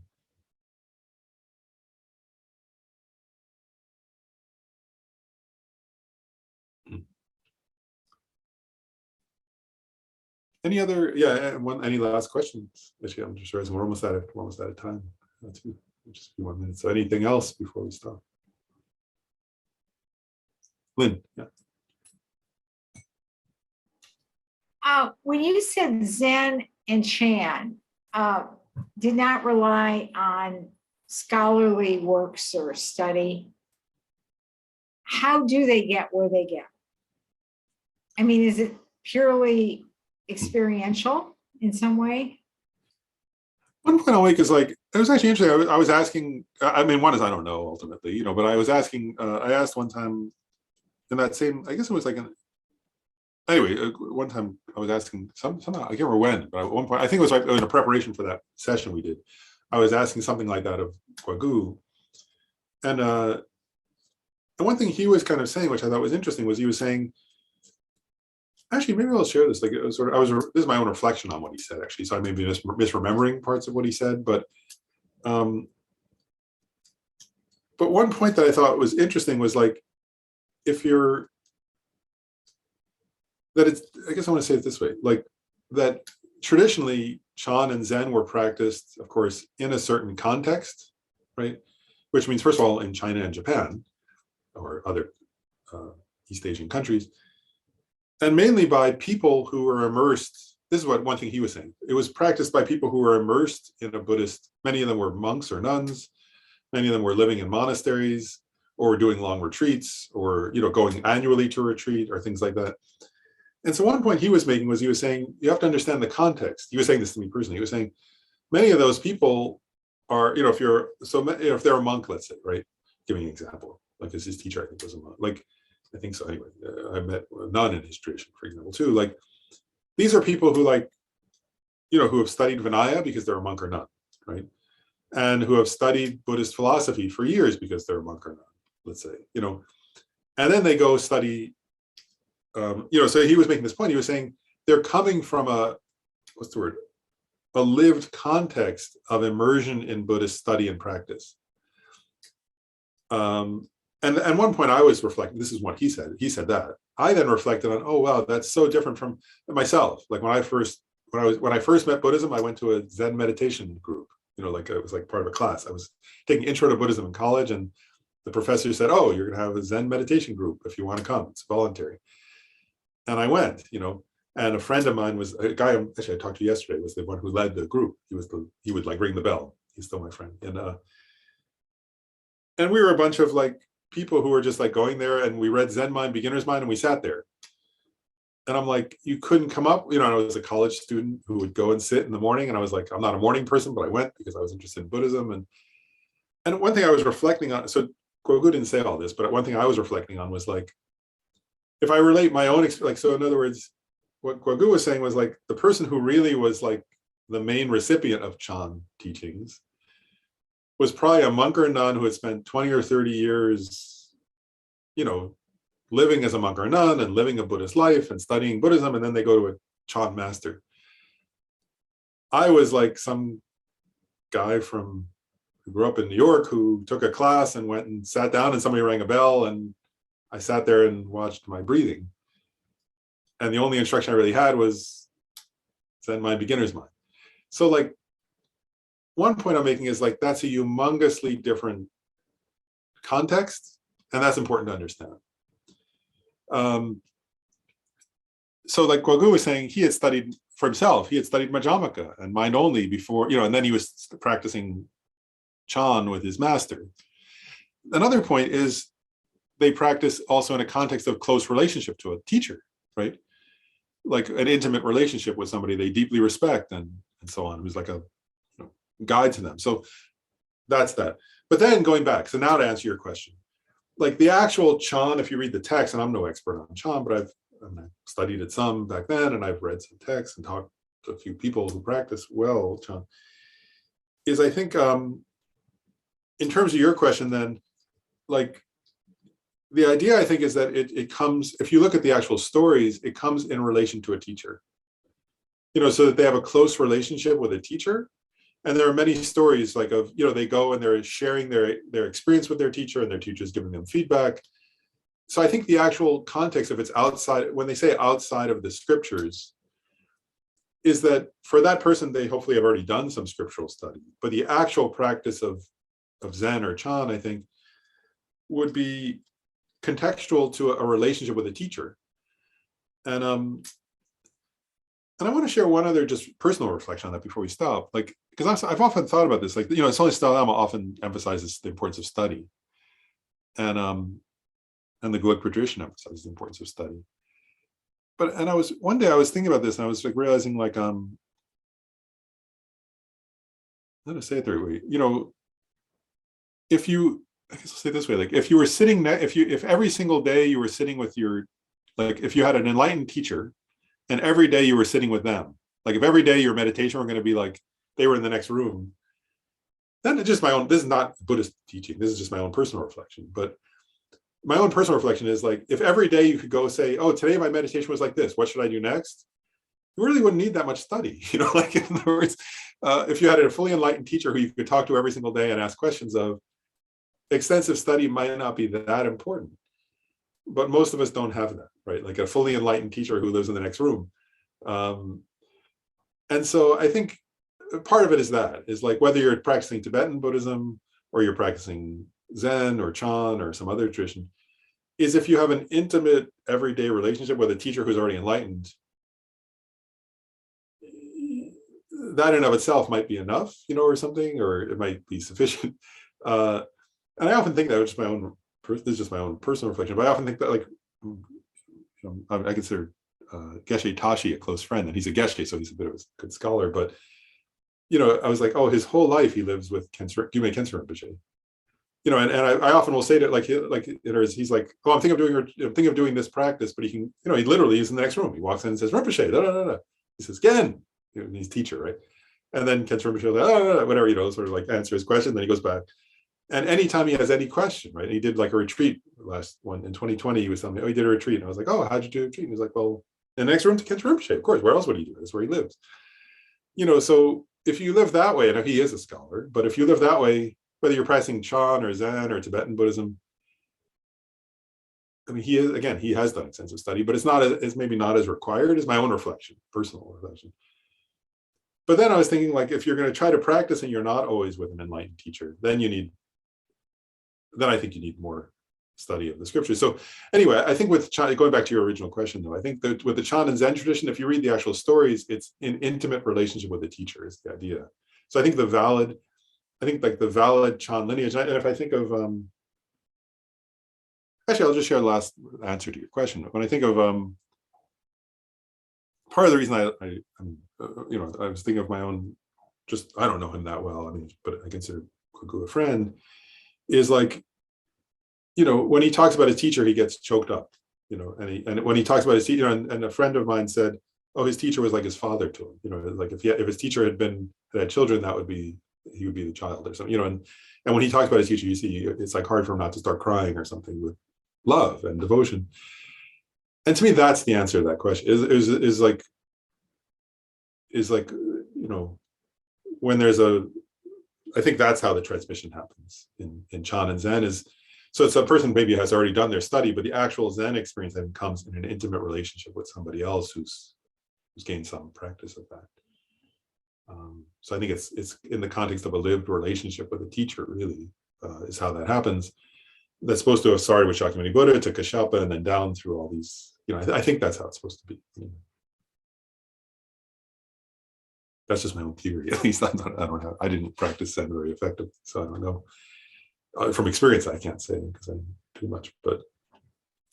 A: Any last questions? Actually, I'm just realizing we're almost out of time. Just a few more minutes. So anything else before we stop? Lynn, yeah.
C: When you said Zen and Chan did not rely on scholarly works or study, how do they get where they get? I mean, is it purely experiential in some way?
A: One point I'll make is like, it was actually interesting. I was asking, I mean, one is I don't know ultimately, but I was asking, I asked one time in that same, I guess it was like one time I was asking somehow, I can't remember when, but at one point, I think it was like in a preparation for that session we did, I was asking something like that of Kwagu. And one thing he was kind of saying, which I thought was interesting, was he was saying, actually, maybe I'll share this. Like it was sort of, this is my own reflection on what he said, actually. So I may be misremembering parts of what he said, but one point that I thought was interesting was like, I guess I want to say it this way, like that traditionally Chan and Zen were practiced, of course, in a certain context, right? Which means, first of all, in China and Japan, or other East Asian countries, and mainly by people who were immersed. This is one thing he was saying. It was practiced by people who were immersed in a Buddhist, many of them were monks or nuns, many of them were living in monasteries or doing long retreats or going annually to a retreat or things like that. And so one point he was making was he was saying, you have to understand the context. He was saying this to me personally. He was saying, many of those people are, if they're a monk, let's say, right? Giving an example, like his teacher, I think was a monk. Like, I think so anyway. I met a nun in his tradition, for example, too. Like, these are people who who have studied Vinaya because they're a monk or nun, right? And who have studied Buddhist philosophy for years because they're a monk or nun, let's say, and then they go study, so he was making this point. He was saying they're coming from a lived context of immersion in Buddhist study and practice. And one point I was reflecting, this is what he said that. I then reflected on, oh, wow, that's so different from myself. Like when I first met Buddhism, I went to a Zen meditation group, like it was like part of a class. I was taking Intro to Buddhism in college, and the professor said, "Oh, you're going to have a Zen meditation group if you want to come. It's voluntary." And I went, and a friend of mine was a guy actually I talked to yesterday, was the one who led the group. He would like ring the bell. He's still my friend. And we were a bunch of like people who were just like going there, and we read Zen Mind, Beginner's Mind, and we sat there. And I'm like, you couldn't come up, I was a college student who would go and sit in the morning. And I was like, I'm not a morning person, but I went because I was interested in Buddhism. And one thing I was reflecting on, so Guogu didn't say all this, but one thing I was reflecting on was like, if I relate my own experience, so in other words, what Guogu was saying was like, the person who really was like the main recipient of Chan teachings was probably a monk or a nun who had spent 20 or 30 years, living as a monk or a nun and living a Buddhist life and studying Buddhism, and then they go to a Chan master. I was like some guy who grew up in New York who took a class and went and sat down, and somebody rang a bell, and I sat there and watched my breathing. And the only instruction I really had was Zen Mind, Beginner's Mind. So like, one point I'm making is like, that's a humongously different context, and that's important to understand. So like Guogu was saying, he had studied for himself, he had studied Majjhimaka and mind only before, and then he was practicing Chan with his master. Another point is they practice also in a context of close relationship to a teacher, right? Like an intimate relationship with somebody they deeply respect and so on, who's like a guide to them. So that's that. But then going back, so now to answer your question, like the actual Chan, if you read the text, and I'm no expert on Chan, but I've studied it some back then, and I've read some texts and talked to a few people who practice well Chan, is I think in terms of your question then, like the idea I think is that it comes, if you look at the actual stories, it comes in relation to a teacher, so that they have a close relationship with a teacher. And there are many stories like of, they go and they're sharing their experience with their teacher, and their teacher's giving them feedback. So I think the actual context of it's outside, when they say outside of the scriptures, is that for that person, they hopefully have already done some scriptural study. But the actual practice of Zen or Chan, I think, would be contextual to a relationship with a teacher. And I want to share one other just personal reflection on that before we stop. Like, because I've often thought about this, like, Swami Lama often emphasizes the importance of study. And the Gelugpa tradition emphasizes the importance of study. But, one day I was thinking about this, and I was like realizing like, how to say it the right way, if you, I guess I'll say it this way, like if you were sitting, if every single day you were sitting with if you had an enlightened teacher, and every day you were sitting with them, like if every day your meditation were going to be like they were in the next room, then it's just this is not Buddhist teaching, this is just my own personal reflection. But my own personal reflection is like, if every day you could go say, oh, today my meditation was like this, what should I do next? You really wouldn't need that much study, like in other words, if you had a fully enlightened teacher who you could talk to every single day and ask questions of, extensive study might not be that important. But most of us don't have that, right? Like a fully enlightened teacher who lives in the next room. And so I think part of it is like whether you're practicing Tibetan Buddhism or you're practicing Zen or Chan or some other tradition, is if you have an intimate everyday relationship with a teacher who's already enlightened, that in of itself might be enough, or something, or it might be sufficient. And I often think that, which is this is just my own personal reflection, but I often think that, like, I consider Geshe Tashi a close friend, and he's a Geshe, so he's a bit of a good scholar. But I was like, oh, his whole life he lives with Gyume Khenso Rinpoche. And I often will say that he's like, oh, I'm thinking of doing this practice, but he can, he literally is in the next room. He walks in and says, Rinpoche, da, da, da, da. He says, Gen, and he's teacher, right? And then Khenso Rinpoche, like, whatever, sort of like answer his question. Then he goes back. And anytime he has any question, right? He did like a retreat last one in 2020. He was telling me, oh, he did a retreat. And I was like, oh, how'd you do a retreat? And he's like, well, in the next room to Khenso Rinpoche, of course. Where else would he do it? That's where he lives. So if you live that way, and he is a scholar, but if you live that way, whether you're practicing Chan or Zen or Tibetan Buddhism, I mean, he has done extensive study, but it's maybe not as required as my own reflection, personal reflection. But then I was thinking, like, if you're going to try to practice and you're not always with an enlightened teacher, then I think you need more study of the scriptures. So anyway, I think with Chan, going back to your original question, though, I think that with the Chan and Zen tradition, if you read the actual stories, it's in intimate relationship with the teacher is the idea. So I think the valid Chan lineage, and if I think of, actually, I'll just share the last answer to your question. When I think of, part of the reason I'm I was thinking of my own, just, I don't know him that well, I mean, but I consider Kuku a friend, is like, when he talks about his teacher, he gets choked up, and when he talks about his teacher, and a friend of mine said, oh, his teacher was like his father to him, like if his teacher had children, he would be the child or something, and when he talks about his teacher, you see, it's like hard for him not to start crying or something with love and devotion. And to me, that's the answer to that question, is like, when there's I think that's how the transmission happens in Chan and Zen is, so it's a person maybe has already done their study, but the actual Zen experience then comes in an intimate relationship with somebody else who's gained some practice of that. So I think it's in the context of a lived relationship with a teacher, really, is how that happens. That's supposed to have started with Shakyamuni Buddha to Kashyapa and then down through all these, I think that's how it's supposed to be. That's just my own theory, at least. I didn't practice Zen very effectively, so I don't know. From experience, I can't say because I know too much, but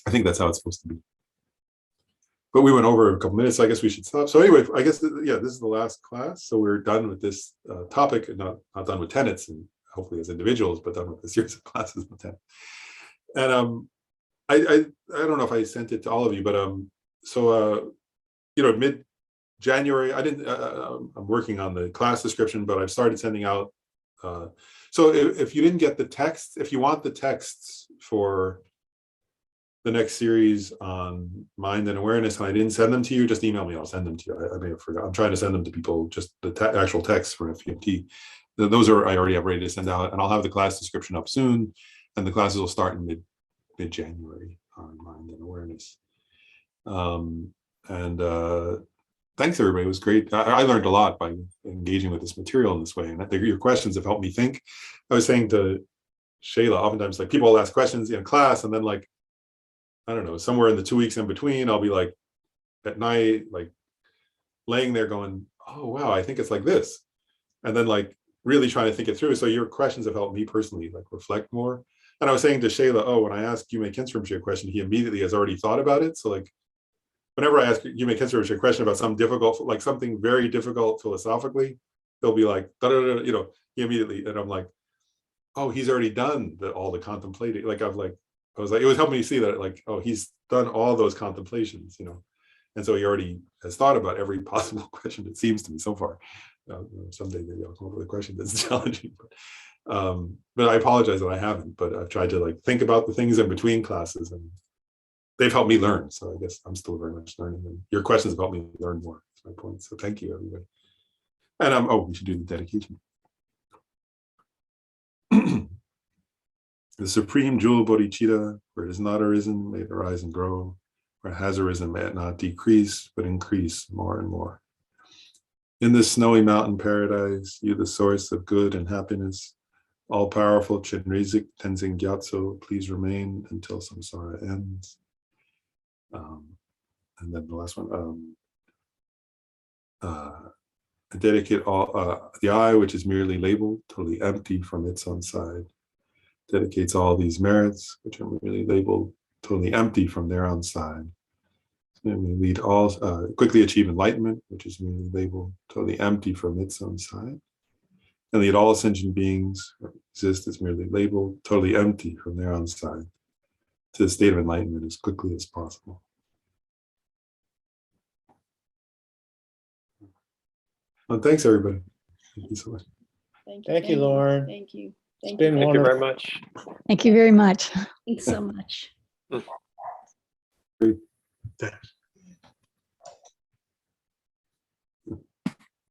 A: I think that's how it's supposed to be. But we went over a couple minutes, so I guess we should stop. So anyway, I guess, this is the last class. So we're done with this topic, and not done with tenets, and hopefully as individuals, but done with the series of classes with tenets. And I don't know if I sent it to all of you, but mid-January, I'm working on the class description, but I've started sending out. So if you didn't get the text, if you want the texts for the next series on mind and awareness, and I didn't send them to you, just email me. I'll send them to you. I may have forgotten. I'm trying to send them to people, just the actual text for FEMT. Those I already have ready to send out, and I'll have the class description up soon, and the classes will start in mid-January on mind and awareness. Thanks, everybody. It was great. I learned a lot by engaging with this material in this way, and your questions have helped me think. I was saying to Shayla, oftentimes, like, people will ask questions in class, and then, like, I don't know, somewhere in the 2 weeks in between, I'll be like at night, like laying there going, oh, wow, I think it's like this. And then, like, really trying to think it through. So your questions have helped me personally, like, reflect more. And I was saying to Shayla, oh, when I ask Yume Kinstrimshi a question, he immediately has already thought about it. So, like, whenever I ask Yume Kinstrimshi a question about something very difficult philosophically, he'll be like, da, da, da, he immediately, and I'm like, oh, he's already done all the contemplating. Like, I was like, it was helping me see that, like, oh, he's done all those contemplations, and so he already has thought about every possible question, it seems to me so far. Someday maybe I'll come up with a question that's challenging, but I apologize that I haven't, but I've tried to, like, think about the things in between classes, and they've helped me learn. So I guess I'm still very much learning, and your questions have helped me learn more. That's my point. So thank you, everybody. And we should do the dedication. The supreme jewel Bodhichitta, where it has not arisen, may it arise and grow. Where it has arisen, may it not decrease, but increase more and more. In this snowy mountain paradise, you, the source of good and happiness, all-powerful Chenrizik Tenzin Gyatso, please remain until samsara ends. And then the last one, I dedicate all the I, which is merely labeled, totally empty from its own side. Dedicates all these merits, which are merely labeled, totally empty from their own side. And we lead all, quickly achieve enlightenment, which is merely labeled, totally empty from its own side. And lead all ascension beings exist as merely labeled, totally empty from their own side, to the state of enlightenment as quickly as possible. Well, thanks, everybody. Thank you so much.
E: Thank you, Lauren.
D: Thank you.
E: Thank you very much.
F: Thank you very much.
D: Thanks so much.
A: Great.